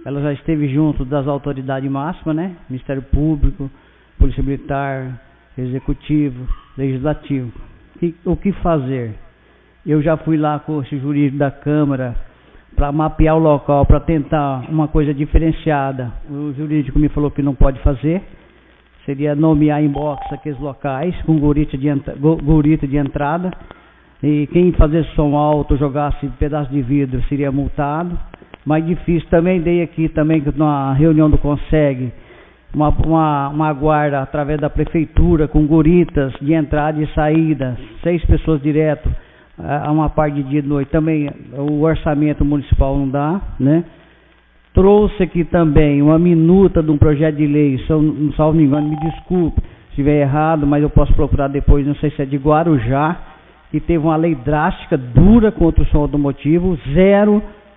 ela já esteve junto das autoridades máximas, né? Ministério Público, Polícia Militar, Executivo, Legislativo. O que fazer? Eu já fui lá com o jurídico da Câmara para mapear o local, para tentar uma coisa diferenciada. O jurídico me falou que não pode fazer. Seria nomear em box aqueles locais com gorita de entrada. E quem fazesse som alto, jogasse pedaço de vidro, seria multado. Mais difícil também, dei aqui também, na reunião do CONSEG, uma guarda através da prefeitura, com goritas de entrada e saída, 6 pessoas direto, a uma parte de dia e noite. Também o orçamento municipal não dá, né? Trouxe aqui também uma minuta de um projeto de lei, salvo me engano, me desculpe se estiver errado, mas eu posso procurar depois, não sei se é de Guarujá, que teve uma lei drástica, dura contra o som automotivo,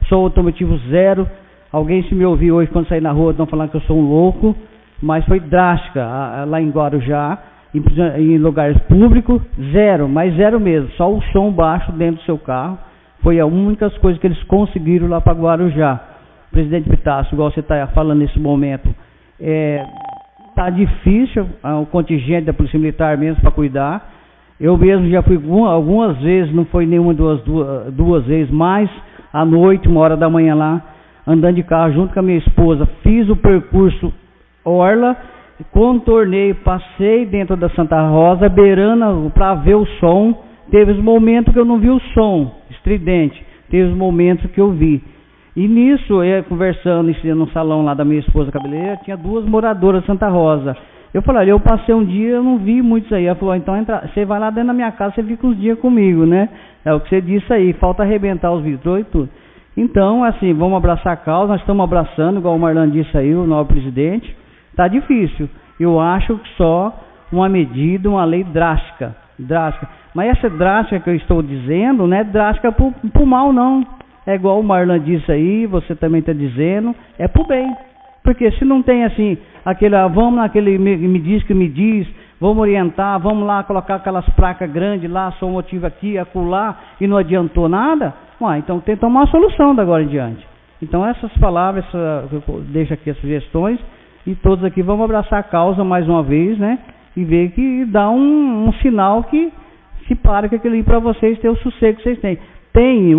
som automotivo zero. Alguém se me ouviu hoje quando sair na rua, estão falando que eu sou um louco, mas foi drástica lá em Guarujá, em lugares públicos, zero, mas zero mesmo, só o som baixo dentro do seu carro. Foi a única coisa que eles conseguiram lá para Guarujá. Presidente Pitácio, igual você está falando nesse momento, está difícil, o contingente da Polícia Militar mesmo para cuidar. Eu mesmo já fui algumas vezes, não foi nenhuma, duas vezes, mais à noite, 1h da manhã lá, andando de carro junto com a minha esposa. Fiz o percurso Orla, contornei, passei dentro da Santa Rosa, beirando para ver o som. Teve os momentos que eu não vi o som estridente, teve os momentos que eu vi. E nisso, eu conversando no salão lá da minha esposa cabeleireira, tinha 2 moradoras de Santa Rosa. Eu falei, eu passei um dia, eu não vi muitos aí. Ela falou, então você vai lá dentro da minha casa, você fica uns dias comigo, né? É o que você disse aí, falta arrebentar os vidros e tudo. Então, assim, vamos abraçar a causa, nós estamos abraçando, igual o Marlan disse aí, o novo presidente. Está difícil. Eu acho que só uma medida, uma lei drástica. Mas essa drástica que eu estou dizendo não é drástica para o mal, não. É igual o Marlan disse aí, você também está dizendo, é para o bem. Porque se não tem assim, vamos naquele me diz, vamos orientar, vamos lá colocar aquelas placas grandes lá, som motivo aqui, acolá, e não adiantou nada, então tem que tomar uma solução da agora em diante. Então essas palavras, eu deixo aqui as sugestões, e todos aqui vamos abraçar a causa mais uma vez, né? E ver que dá um sinal que se para com aquilo aí para vocês ter o sossego que vocês têm. Tem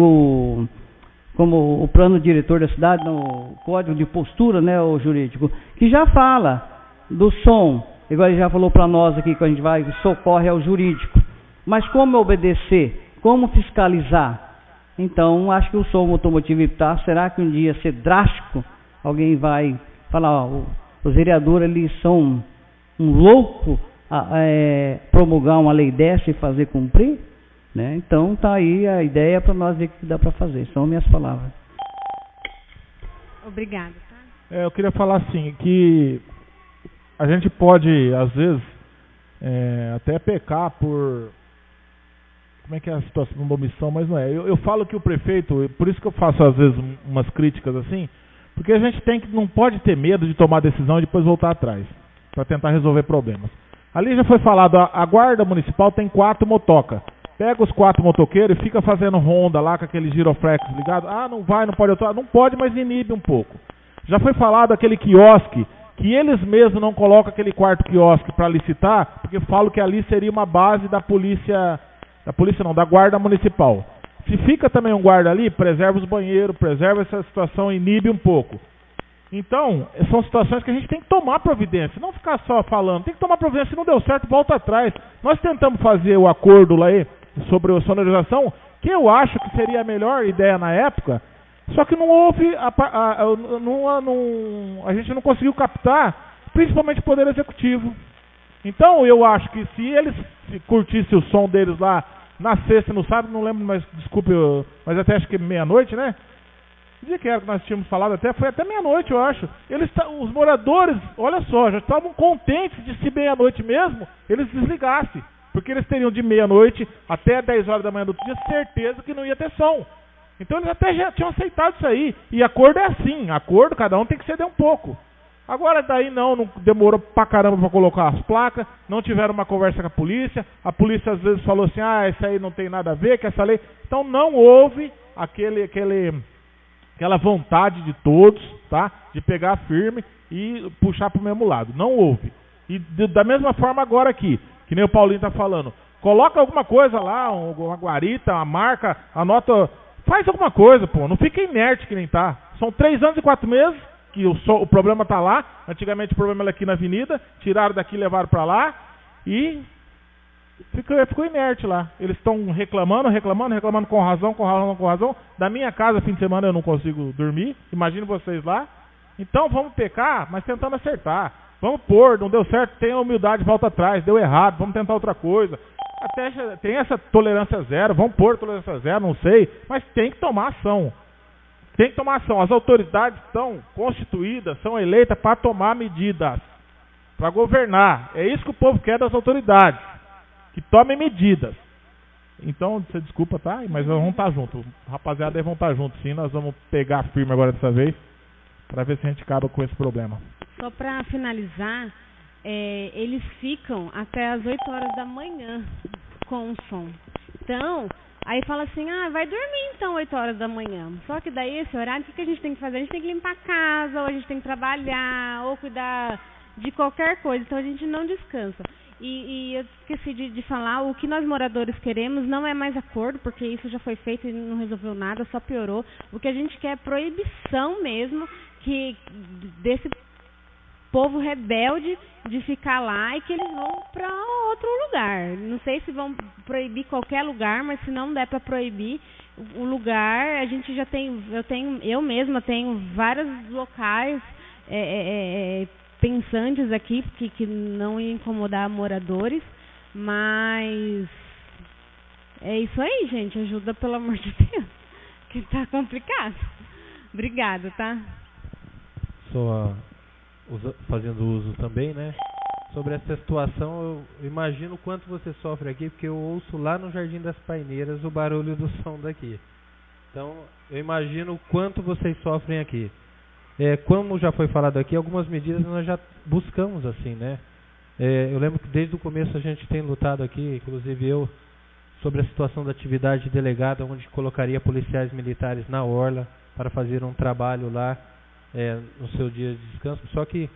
como o plano diretor da cidade, no código de postura, né, o jurídico, que já fala do som, igual ele já falou para nós aqui que a gente vai, socorre ao jurídico. Mas como obedecer? Como fiscalizar? Então, acho que o som automotivo evitar, será que um dia ser drástico, alguém vai falar, os vereadores ali são um louco promulgar uma lei dessa e fazer cumprir? Né? Então tá aí a ideia para nós ver o que dá para fazer. São minhas palavras. Obrigada. Tá? Eu queria falar assim, que a gente pode, às vezes, até pecar por... Como é que é a situação de uma omissão, mas não é. Eu falo que o prefeito, por isso que eu faço às vezes umas críticas assim, porque a gente não pode ter medo de tomar decisão e depois voltar atrás, para tentar resolver problemas. Ali já foi falado, a guarda municipal tem 4 motocas. Pega os 4 motoqueiros e fica fazendo ronda lá com aquele giroflex ligado. Não vai, não pode atuar. Não pode, mas inibe um pouco. Já foi falado aquele quiosque, que eles mesmos não colocam aquele quarto quiosque para licitar, porque falam que ali seria uma base da da guarda municipal. Se fica também um guarda ali, preserva os banheiros, preserva essa situação, inibe um pouco. Então, são situações que a gente tem que tomar providência, não ficar só falando. Tem que tomar providência, se não deu certo, volta atrás. Nós tentamos fazer o acordo lá sobre a sonorização, que eu acho que seria a melhor ideia na época, só que não houve, a gente não conseguiu captar, principalmente o Poder Executivo. Então, eu acho que se eles curtissem o som deles lá na sexta e no sábado, não lembro, mas desculpe, mas até acho que meia-noite, né? O dia que era que nós tínhamos falado, foi até meia-noite, eu acho. Os moradores, olha só, já estavam contentes de se meia-noite mesmo, eles desligassem. Porque eles teriam de meia-noite até 10 horas da manhã do outro dia certeza que não ia ter som. Então eles até já tinham aceitado isso aí. E acordo é assim, acordo cada um tem que ceder um pouco. Agora daí não demorou pra caramba pra colocar as placas, não tiveram uma conversa com a polícia às vezes falou assim, isso aí não tem nada a ver com essa lei. Então não houve aquela vontade de todos, tá? De pegar firme e puxar pro mesmo lado. Não houve. E da mesma forma agora aqui, que nem o Paulinho tá falando, coloca alguma coisa lá, uma guarita, uma marca, anota, faz alguma coisa, pô, não fica inerte que nem tá. São 3 anos e 4 meses que o problema tá lá, antigamente o problema era aqui na avenida, tiraram daqui e levaram para lá, e ficou inerte lá. Eles estão reclamando com razão. Da minha casa, fim de semana, eu não consigo dormir, imagino vocês lá. Então vamos pecar, mas tentando acertar. Vamos pôr, não deu certo, tenha humildade, volta atrás, deu errado, vamos tentar outra coisa. Até tem essa tolerância zero, vamos pôr tolerância zero, não sei, mas tem que tomar ação. Tem que tomar ação. As autoridades estão constituídas, são eleitas para tomar medidas, para governar. É isso que o povo quer das autoridades, que tomem medidas. Então, você desculpa, tá? Mas nós vamos estar juntos. Rapaziada, aí vão estar juntos, sim. Nós vamos pegar firme agora dessa vez, para ver se a gente acaba com esse problema. Só para finalizar, eles ficam até as 8 horas da manhã com o som. Então, aí fala assim, vai dormir então 8 horas da manhã. Só que daí esse horário, o que a gente tem que fazer? A gente tem que limpar a casa, ou a gente tem que trabalhar, ou cuidar de qualquer coisa, então a gente não descansa. E eu esqueci de falar, o que nós moradores queremos não é mais acordo, porque isso já foi feito e não resolveu nada, só piorou. O que a gente quer é proibição mesmo, desse povo rebelde de ficar lá e que eles vão para outro lugar. Não sei se vão proibir qualquer lugar, mas se não der para proibir o lugar, a gente já tem, eu mesma tenho vários locais pensantes aqui, que não ia incomodar moradores, mas é isso aí, gente, ajuda pelo amor de Deus, que tá complicado. Obrigada, tá? Só fazendo uso também, né? Sobre essa situação, eu imagino o quanto você sofre aqui, porque eu ouço lá no Jardim das Paineiras o barulho do som daqui. Então, eu imagino o quanto vocês sofrem aqui. Como já foi falado aqui, algumas medidas nós já buscamos assim, né? Eu lembro que desde o começo a gente tem lutado aqui, inclusive eu, sobre a situação da atividade delegada, onde colocaria policiais militares na orla para fazer um trabalho lá no seu dia de descanso. Só que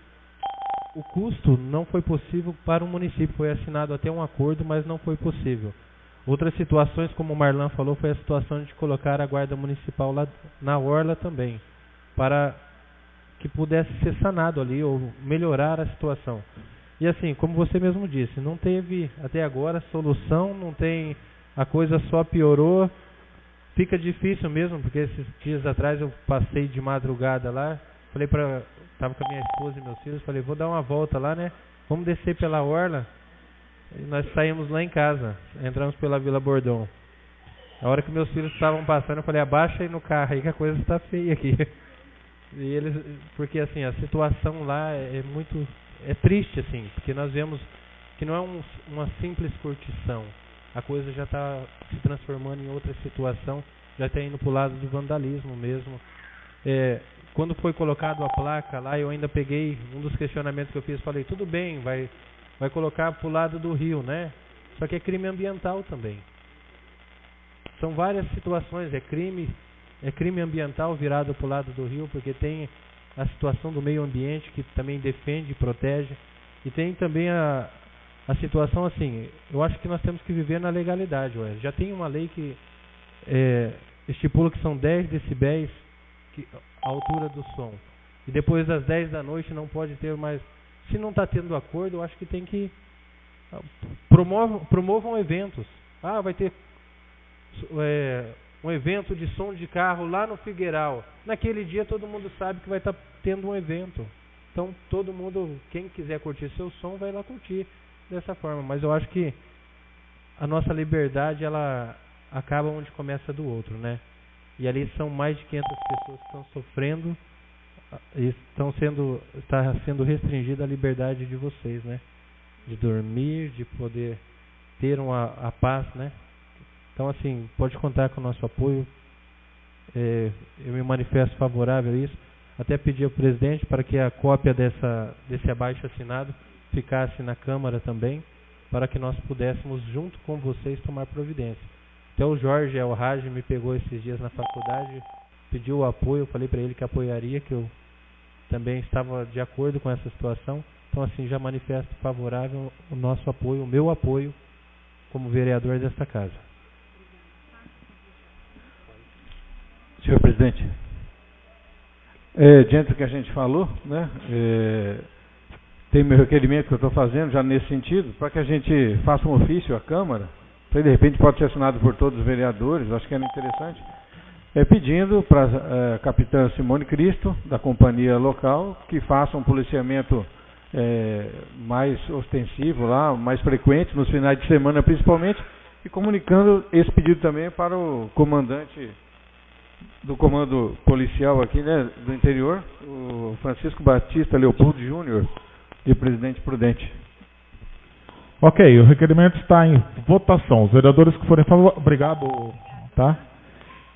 o custo não foi possível para o município, foi assinado até um acordo, mas não foi possível. Outras situações, como o Marlan falou, foi a situação de colocar a guarda municipal lá na orla também, para que pudesse ser sanado ali ou melhorar a situação. E assim, como você mesmo disse, não teve até agora solução, não tem, a coisa só piorou. Fica difícil mesmo, porque esses dias atrás eu passei de madrugada lá, estava com a minha esposa e meus filhos, falei, vou dar uma volta lá, né? Vamos descer pela orla. E nós saímos lá em casa, entramos pela Vila Bordão. A hora que meus filhos estavam passando, eu falei, abaixa aí no carro aí que a coisa está feia aqui. E eles, porque assim, a situação lá é triste assim, porque nós vemos que não é uma simples curtição. A coisa já está se transformando em outra situação, já está indo para o lado do vandalismo mesmo. Quando foi colocado a placa lá, eu ainda peguei um dos questionamentos que eu fiz, falei, tudo bem, vai colocar para o lado do rio, né? Só que é crime ambiental também. São várias situações, é crime ambiental virado para o lado do rio, porque tem a situação do meio ambiente que também defende e protege, e tem também a situação assim, eu acho que nós temos que viver na legalidade. Já tem uma lei que estipula que são 10 decibéis a altura do som, e depois das 10 da noite não pode ter mais. Se não está tendo acordo, eu acho que tem que promovam eventos. Vai ter um evento de som de carro lá no Figueiral. Naquele dia todo mundo sabe que vai estar tendo um evento. Então todo mundo, quem quiser curtir seu som, vai lá curtir dessa forma. Mas eu acho que a nossa liberdade, ela acaba onde começa do outro, né? E ali são mais de 500 pessoas que estão sofrendo e está sendo restringida a liberdade de vocês, né? De dormir, de poder ter a paz, né? Então, assim, pode contar com o nosso apoio. Eu me manifesto favorável a isso. Até pedi ao presidente para que a cópia desse abaixo-assinado ficasse na Câmara também, para que nós pudéssemos, junto com vocês, tomar providência. Até o Jorge Elrage me pegou esses dias na faculdade, pediu o apoio, eu falei para ele que apoiaria, que eu também estava de acordo com essa situação. Então, assim, já manifesto favorável o nosso apoio, o meu apoio, como vereador desta casa. Senhor presidente, diante do que a gente falou, né, tem meu requerimento que eu estou fazendo já nesse sentido, para que a gente faça um ofício à Câmara, que de repente pode ser assinado por todos os vereadores, acho que é interessante, pedindo para a capitã Simone Cristo, da companhia local, que faça um policiamento mais ostensivo lá, mais frequente, nos finais de semana principalmente, e comunicando esse pedido também para o comandante do comando policial aqui, né, do interior, o Francisco Batista Leopoldo Júnior, de Presidente Prudente. Ok, o requerimento está em votação. Os vereadores que forem favoráveis... Obrigado, tá?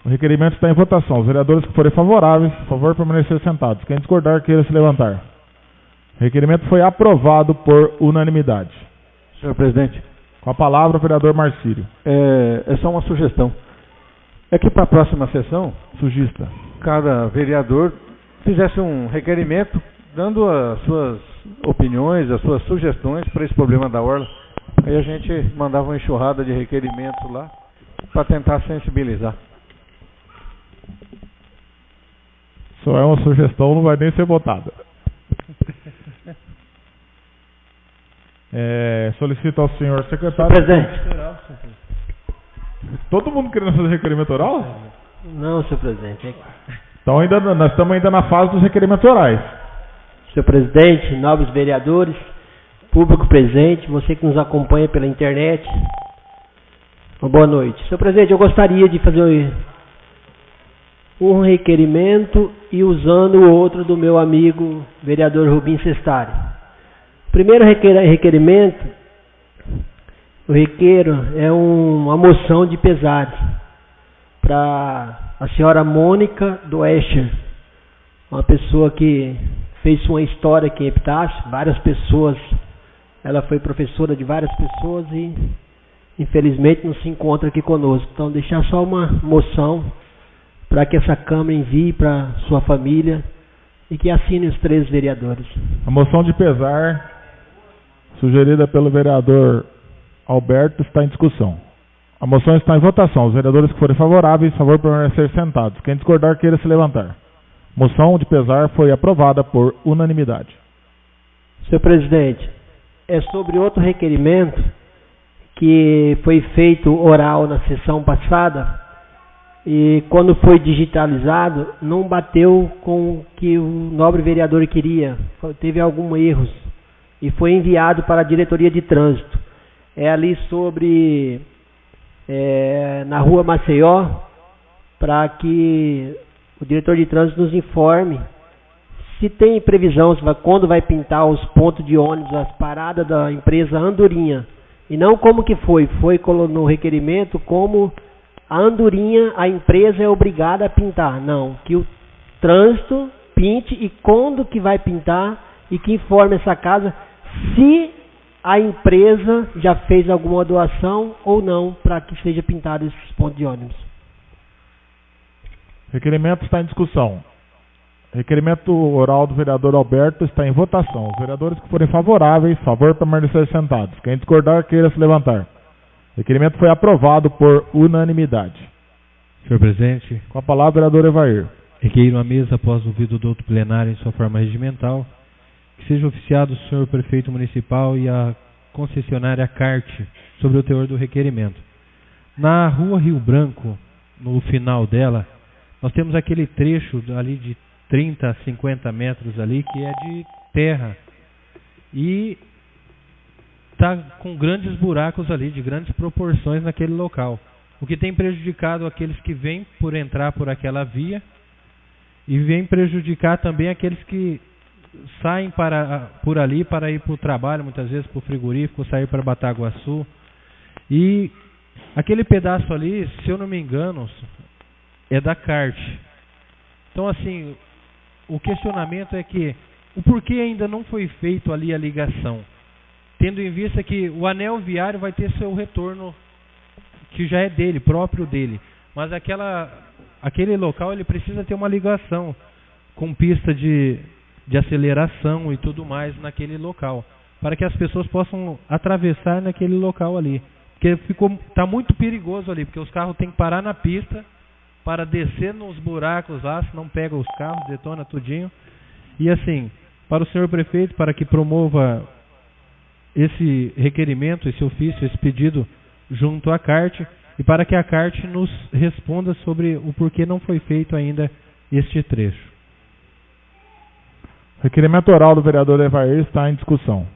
O requerimento está em votação. Os vereadores que forem favoráveis, por favor, permanecer sentados. Quem discordar, queira se levantar. O requerimento foi aprovado por unanimidade. Senhor presidente. Com a palavra, o vereador Marcílio. É só uma sugestão. É que para a próxima sessão, sugista, cada vereador fizesse um requerimento dando as suas opiniões, as suas sugestões para esse problema da orla. Aí a gente mandava uma enxurrada de requerimentos lá para tentar sensibilizar. Só é uma sugestão, não vai nem ser votada. Solicito ao senhor secretário... Senhor presidente. Todo mundo querendo fazer requerimento oral? Não, senhor presidente. Então nós estamos ainda na fase dos requerimentos orais. Senhor presidente, nobres vereadores, público presente, você que nos acompanha pela internet, uma boa noite. Senhor presidente, eu gostaria de fazer um requerimento e usando o outro do meu amigo vereador Rubim Cestari. Primeiro requerimento, eu requeiro uma moção de pesar para a senhora Mônica Doescher, uma pessoa que fez sua história aqui em Epitácio, várias pessoas, ela foi professora de várias pessoas e infelizmente não se encontra aqui conosco. Então deixar só uma moção para que essa Câmara envie para sua família e que assine os 3 vereadores. A moção de pesar sugerida pelo vereador Alberto está em discussão. A moção está em votação. Os vereadores que forem favoráveis, favor permanecer sentados. Quem discordar, queira se levantar. Moção de pesar foi aprovada por unanimidade. Senhor presidente, é sobre outro requerimento que foi feito oral na sessão passada e quando foi digitalizado não bateu com o que o nobre vereador queria. Teve alguns erros e foi enviado para a diretoria de trânsito. É ali sobre na rua Maceió, para que o diretor de trânsito nos informe se tem previsão, quando vai pintar os pontos de ônibus, as paradas da empresa Andorinha. E não como que foi no requerimento, como a Andorinha, a empresa é obrigada a pintar. Não, que o trânsito pinte e quando que vai pintar e que informe essa casa se a empresa já fez alguma doação ou não para que seja pintado esses pontos de ônibus. Requerimento está em discussão. Requerimento oral do vereador Alberto está em votação. Os vereadores que forem favoráveis, favor permanecer sentados. Quem discordar, queira se levantar. Requerimento foi aprovado por unanimidade. Senhor presidente. Com a palavra, vereador Evair. Requeiro a mesa, após o ouvido do outro plenário em sua forma regimental, que seja oficiado o senhor prefeito municipal e a concessionária CART sobre o teor do requerimento. Na rua Rio Branco, no final dela, nós temos aquele trecho ali de 30 a 50 metros ali que é de terra e está com grandes buracos ali, de grandes proporções naquele local, o que tem prejudicado aqueles que vêm por entrar por aquela via e vem prejudicar também aqueles que saem por ali para ir para o trabalho, muitas vezes para o frigorífico, sair para Bataguaçu. E aquele pedaço ali, se eu não me engano, é da CART. Então, assim, o questionamento é que o porquê ainda não foi feito ali a ligação, tendo em vista que o anel viário vai ter seu retorno, que já é dele, próprio dele, mas aquele local ele precisa ter uma ligação com pista de aceleração e tudo mais naquele local, para que as pessoas possam atravessar naquele local ali, porque está muito perigoso ali, porque os carros têm que parar na pista para descer nos buracos lá, senão pega os carros, detona tudinho. E assim, para o senhor prefeito, para que promova esse requerimento, esse ofício, esse pedido junto à CART, e para que a CART nos responda sobre o porquê não foi feito ainda este trecho. Requerimento oral do vereador Evair está em discussão.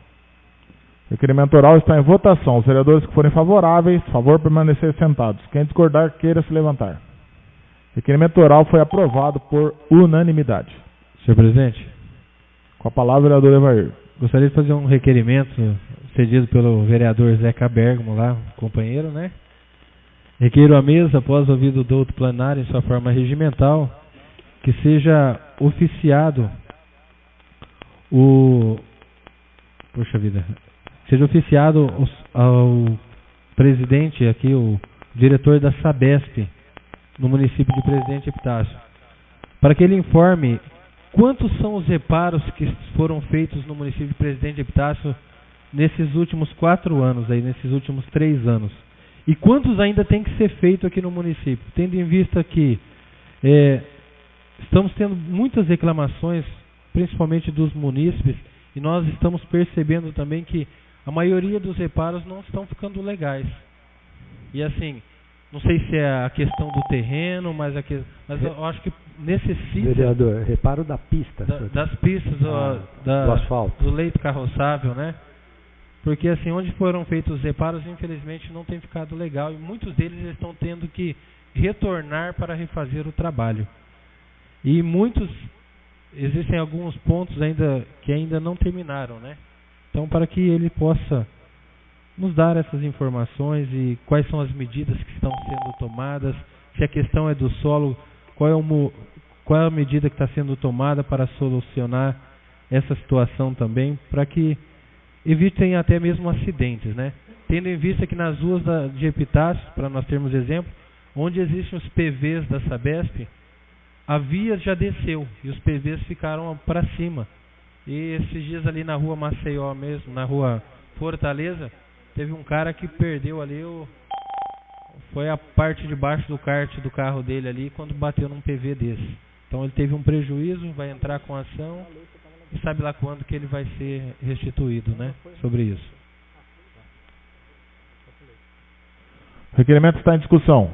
Requerimento oral está em votação. Os vereadores que forem favoráveis, favor permanecer sentados. Quem discordar, queira se levantar. Requerimento oral foi aprovado por unanimidade. Senhor presidente. Com a palavra, vereador Evair. Gostaria de fazer um requerimento cedido pelo vereador Zeca Bergamo lá, companheiro, né? Requeiro a mesa, após ouvido do outro plenário em sua forma regimental, que seja oficiado seja oficiado ao presidente aqui, o diretor da Sabesp, no município de Presidente Epitácio, para que ele informe quantos são os reparos que foram feitos no município de Presidente Epitácio nesses últimos 4 anos, aí, nesses últimos 3 anos? E quantos ainda tem que ser feito aqui no município? Tendo em vista que estamos tendo muitas reclamações, principalmente dos munícipes, e nós estamos percebendo também que a maioria dos reparos não estão ficando legais. E assim, não sei se é a questão do terreno, mas eu acho que necessita... Vereador, reparo da pista. Das pistas, do asfalto. Do leito carroçável, né? Porque assim, onde foram feitos os reparos, infelizmente não tem ficado legal. E muitos deles estão tendo que retornar para refazer o trabalho. E existem alguns pontos que ainda não terminaram, né? Então, para que ele possa nos dar essas informações e quais são as medidas que estão sendo tomadas, se a questão é do solo, qual é a medida que está sendo tomada para solucionar essa situação também, para que evitem até mesmo acidentes, né? Tendo em vista que nas ruas de Epitácio, para nós termos exemplo, onde existem os PVs da Sabesp, a via já desceu e os PVs ficaram para cima. E esses dias ali na rua Maceió mesmo, na rua Fortaleza, teve um cara que perdeu ali, foi a parte de baixo do kart do carro dele ali quando bateu num PV desse. Então ele teve um prejuízo, vai entrar com ação e sabe lá quando que ele vai ser restituído, né? Sobre isso. O requerimento está em discussão.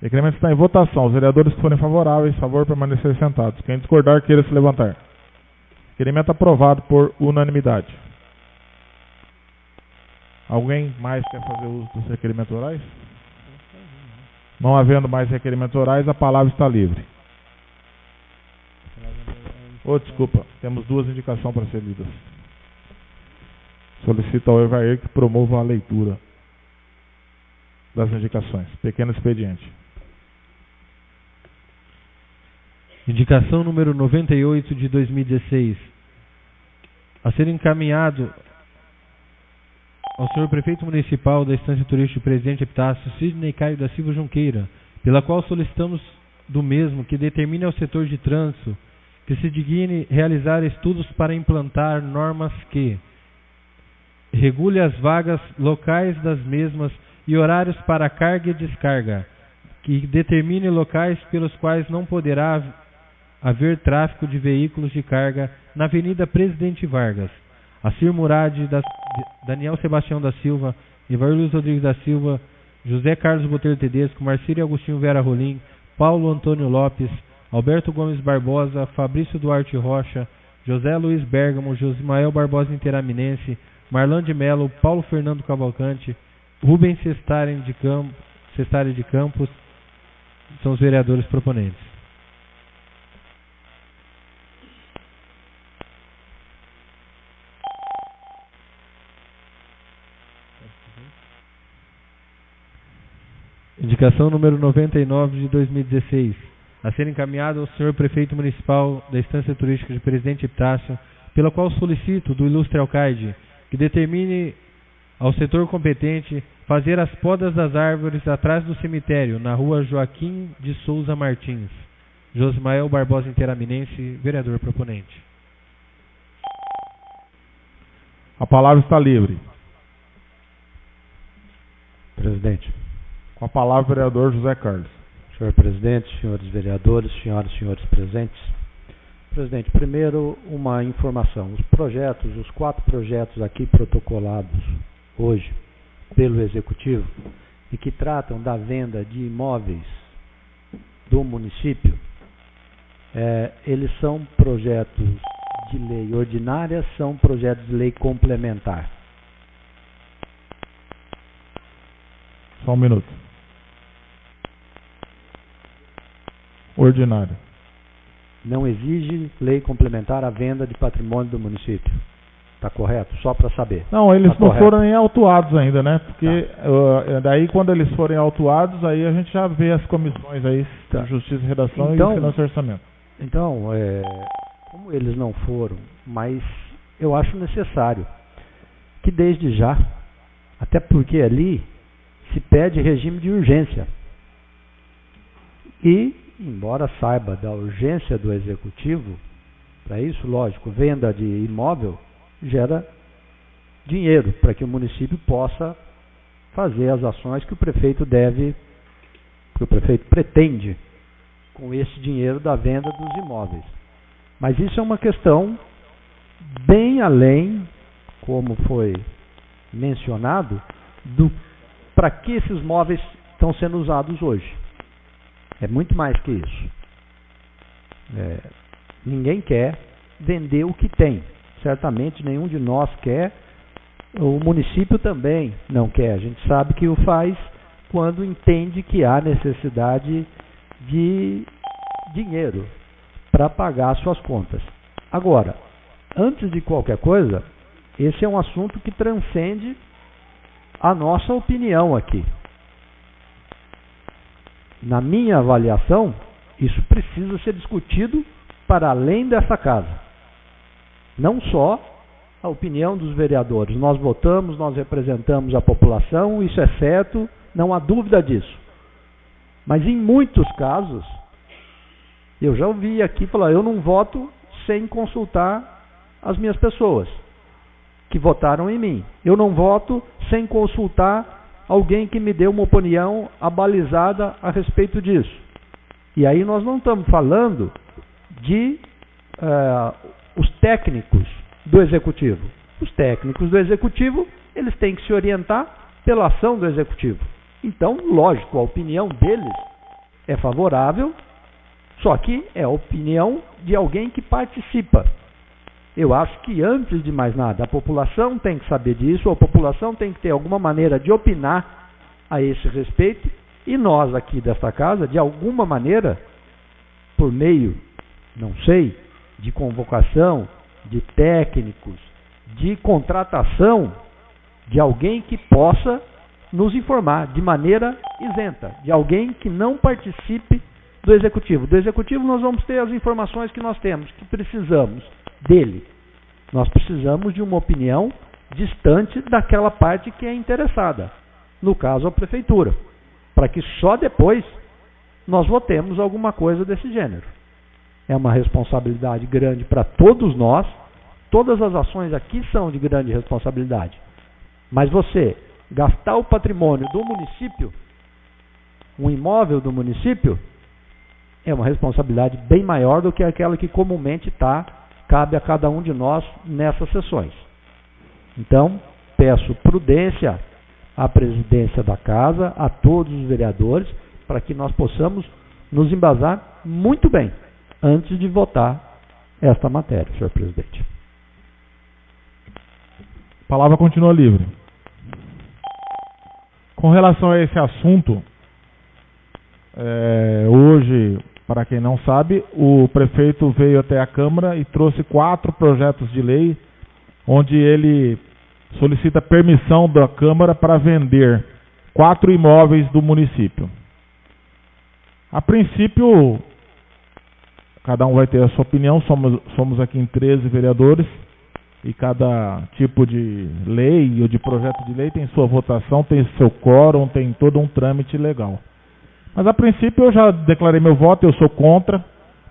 O requerimento está em votação. Os vereadores que forem favoráveis, favor permanecer sentados. Quem discordar, queira se levantar. Requerimento aprovado por unanimidade. Alguém mais quer fazer uso dos requerimentos orais? Não havendo mais requerimentos orais, a palavra está livre. Desculpa, temos 2 indicações para ser lidas. Solicito ao Evair que promova a leitura das indicações. Pequeno expediente. Indicação número 98 de 2016. A ser encaminhado ao senhor prefeito municipal da Estância Turística de Presidente Epitácio, Sidney Caio da Silva Junqueira, pela qual solicitamos do mesmo que determine ao setor de trânsito que se digne realizar estudos para implantar normas que regule as vagas locais das mesmas e horários para carga e descarga, que determine locais pelos quais não poderá haver tráfego de veículos de carga na Avenida Presidente Vargas, Assir Murad, Daniel Sebastião da Silva, Ivar Luiz Rodrigues da Silva, José Carlos Botelho Tedesco, Marcílio Agostinho Vera Rolim, Paulo Antônio Lopes, Alberto Gomes Barbosa, Fabrício Duarte Rocha, José Luiz Bergamo, Josimael Barbosa Interaminense, Marlan de Melo, Paulo Fernando Cavalcante, Rubens Cestari de Campos, são os vereadores proponentes. Indicação número 99 de 2016. A ser encaminhado ao senhor prefeito municipal da Estância Turística de Presidente Epitácio, pela qual solicito do ilustre alcaide que determine ao setor competente fazer as podas das árvores atrás do cemitério, na rua Joaquim de Souza Martins. Josimael Barbosa Interaminense, vereador proponente. A palavra está livre. Presidente. Com a palavra, o vereador José Carlos. Senhor presidente, senhores vereadores, senhoras e senhores presentes. Presidente, primeiro uma informação. Os 4 projetos aqui protocolados hoje pelo Executivo e que tratam da venda de imóveis do município, eles são projetos de lei ordinária, são projetos de lei complementar. Só um minuto. Ordinário. Não exige lei complementar a venda de patrimônio do município. Está correto? Só para saber. Não, eles tá não correto. foram nem autuados ainda, né? Porque daí quando eles forem autuados, aí a gente já vê as comissões aí, de Justiça e Redação e Finanças e Orçamento. Então, como eles não foram, mas eu acho necessário que desde já, até porque ali se pede regime de urgência. E, embora saiba da urgência do Executivo, para isso, lógico, venda de imóvel gera dinheiro para que o município possa fazer as ações que o prefeito pretende com esse dinheiro da venda dos imóveis. Mas isso é uma questão bem além, como foi mencionado, para que esses móveis estão sendo usados hoje. É muito mais que isso. Ninguém quer vender o que tem. Certamente nenhum de nós quer. O município também não quer. A gente sabe que o faz quando entende que há necessidade de dinheiro para pagar suas contas. Agora, antes de qualquer coisa, esse é um assunto que transcende a nossa opinião aqui. Na minha avaliação, isso precisa ser discutido para além dessa casa. Não só a opinião dos vereadores. Nós votamos, nós representamos a população, isso é certo, não há dúvida disso. Mas em muitos casos, eu já ouvi aqui falar, eu não voto sem consultar as minhas pessoas que votaram em mim. Eu não voto sem consultar alguém que me deu uma opinião abalizada a respeito disso. E aí nós não estamos falando de os técnicos do Executivo. Os técnicos do Executivo, eles têm que se orientar pela ação do Executivo. Então, lógico, a opinião deles é favorável, só que é a opinião de alguém que participa. Eu acho que, antes de mais nada, a população tem que saber disso, a população tem que ter alguma maneira de opinar a esse respeito, e nós aqui desta casa, de alguma maneira, por meio, não sei, de convocação, de técnicos, de contratação, de alguém que possa nos informar de maneira isenta, de alguém que não participe do Executivo. Do Executivo nós vamos ter as informações que nós temos, que precisamos dele. Nós precisamos de uma opinião distante daquela parte que é interessada, no caso a Prefeitura, para que só depois nós votemos alguma coisa desse gênero. É uma responsabilidade grande para todos nós, todas as ações aqui são de grande responsabilidade, mas você gastar o patrimônio do município, um imóvel do município, é uma responsabilidade bem maior do que aquela que comumente cabe a cada um de nós nessas sessões. Então, peço prudência à presidência da casa, a todos os vereadores, para que nós possamos nos embasar muito bem antes de votar esta matéria, senhor presidente. A palavra continua livre. Com relação a esse assunto, hoje, para quem não sabe, o prefeito veio até a Câmara e trouxe 4 projetos de lei, onde ele solicita permissão da Câmara para vender 4 imóveis do município. A princípio, cada um vai ter a sua opinião, somos aqui em 13 vereadores, e cada tipo de lei ou de projeto de lei tem sua votação, tem seu quórum, tem todo um trâmite legal. Mas a princípio eu já declarei meu voto, eu sou contra,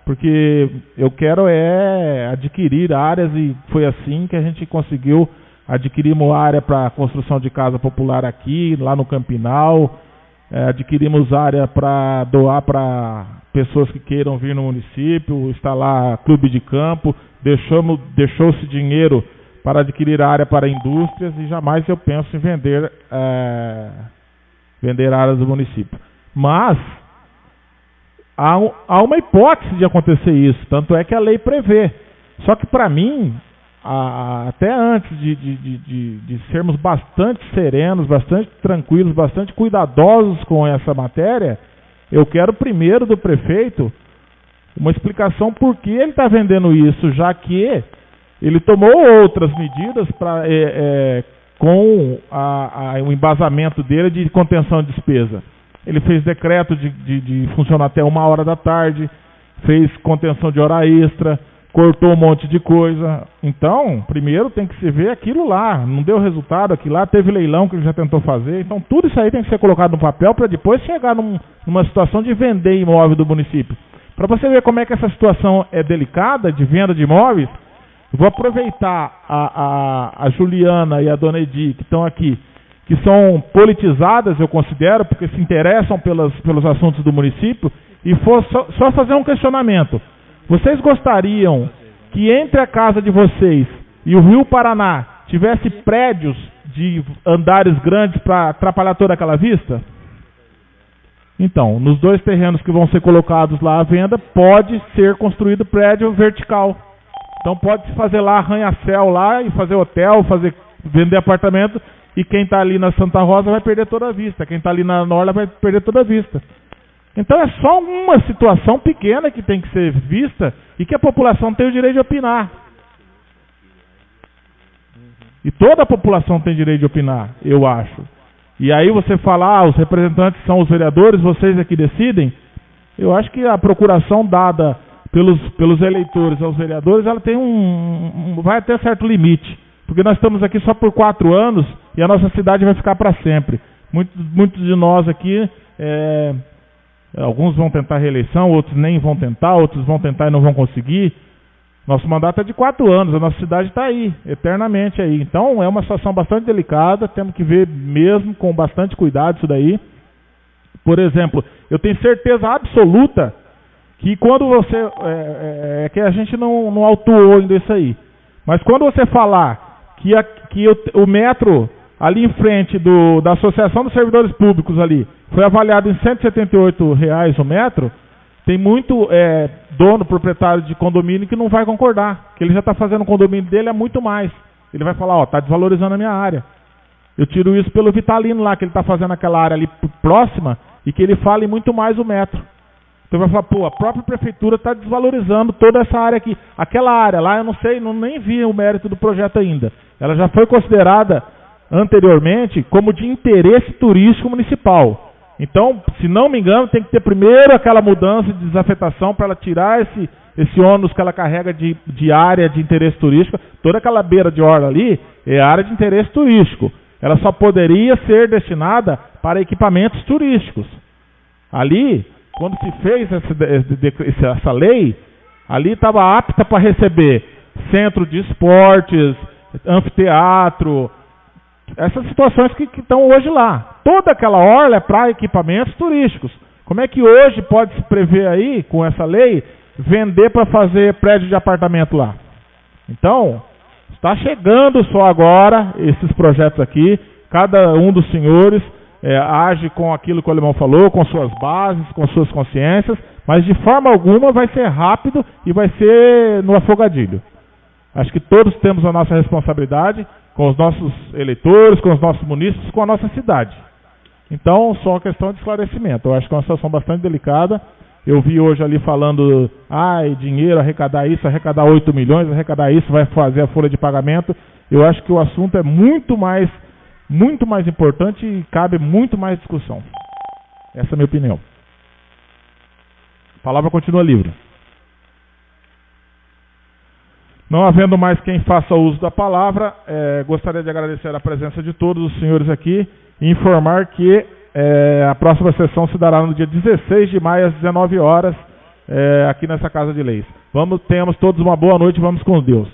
porque eu quero adquirir áreas, e foi assim que a gente conseguiu adquirir uma área para construção de casa popular aqui, lá no Campinal, adquirimos área para doar para pessoas que queiram vir no município, instalar clube de campo, deixou-se dinheiro para adquirir área para indústrias, e jamais eu penso em vender áreas do município. Mas há uma hipótese de acontecer isso, tanto é que a lei prevê. Só que para mim, até antes de sermos bastante serenos, bastante tranquilos, bastante cuidadosos com essa matéria, eu quero primeiro do prefeito uma explicação por que ele está vendendo isso, já que ele tomou outras medidas com o embasamento dele de contenção de despesa. Ele fez decreto de funcionar até 1h da tarde, fez contenção de hora extra, cortou um monte de coisa. Então, primeiro tem que se ver aquilo lá. Não deu resultado aquilo lá, teve leilão que ele já tentou fazer. Então, tudo isso aí tem que ser colocado no papel para depois chegar numa situação de vender imóvel do município. Para você ver como é que essa situação é delicada de venda de imóveis, eu vou aproveitar a Juliana e a Dona Edi, que estão aqui, que são politizadas, eu considero, porque se interessam pelos assuntos do município, e só fazer um questionamento. Vocês gostariam que entre a casa de vocês e o Rio Paraná tivesse prédios de andares grandes para atrapalhar toda aquela vista? Então, nos 2 terrenos que vão ser colocados lá à venda, pode ser construído prédio vertical. Então pode se fazer lá arranha-céu lá e fazer hotel, vender apartamento, e quem está ali na Santa Rosa vai perder toda a vista, quem está ali na Norla vai perder toda a vista. Então é só uma situação pequena que tem que ser vista e que a população tem o direito de opinar. E toda a população tem direito de opinar, eu acho. E aí você fala, os representantes são os vereadores, vocês é que decidem. Eu acho que a procuração dada pelos eleitores aos vereadores, ela tem vai até certo limite. Porque nós estamos aqui só por 4 anos e a nossa cidade vai ficar para sempre. Muitos de nós aqui, alguns vão tentar reeleição, outros nem vão tentar, outros vão tentar e não vão conseguir. Nosso mandato é de 4 anos, a nossa cidade está aí, eternamente aí. Então é uma situação bastante delicada, temos que ver mesmo com bastante cuidado isso daí. Por exemplo, eu tenho certeza absoluta que quando você... que a gente não autuou ainda isso aí. Mas quando você falar que o metro ali em frente da Associação dos Servidores Públicos ali foi avaliado em R$ 178 o metro, tem muito dono, proprietário de condomínio que não vai concordar, que ele já está fazendo o condomínio dele a muito mais. Ele vai falar, está desvalorizando a minha área. Eu tiro isso pelo Vitalino lá, que ele está fazendo aquela área ali próxima e que ele fala em muito mais o metro. Então vai falar, a própria prefeitura está desvalorizando toda essa área aqui. Aquela área lá, eu não sei, nem vi o mérito do projeto ainda. Ela já foi considerada anteriormente como de interesse turístico municipal. Então, se não me engano, tem que ter primeiro aquela mudança de desafetação para ela tirar esse ônus que ela carrega de área de interesse turístico. Toda aquela beira de orla ali é área de interesse turístico. Ela só poderia ser destinada para equipamentos turísticos. Ali, quando se fez essa lei, ali estava apta para receber centro de esportes, anfiteatro, essas situações que estão hoje lá. Toda aquela orla é para equipamentos turísticos. Como é que hoje pode se prever aí, com essa lei, vender para fazer prédio de apartamento lá? Então, está chegando só agora esses projetos aqui. Cada um dos senhores age com aquilo que o Alemão falou, com suas bases, com suas consciências, mas de forma alguma vai ser rápido e vai ser no afogadilho. Acho que todos temos a nossa responsabilidade com os nossos eleitores, com os nossos munícipes, com a nossa cidade. Então, só uma questão de esclarecimento. Eu acho que é uma situação bastante delicada. Eu vi hoje ali falando, dinheiro, arrecadar isso, arrecadar 8 milhões, arrecadar isso, vai fazer a folha de pagamento. Eu acho que o assunto é muito mais importante e cabe muito mais discussão. Essa é a minha opinião. A palavra continua livre. Não havendo mais quem faça uso da palavra, gostaria de agradecer a presença de todos os senhores aqui e informar que a próxima sessão se dará no dia 16 de maio às 19 horas aqui nessa Casa de Leis. Tenhamos todos uma boa noite e vamos com Deus.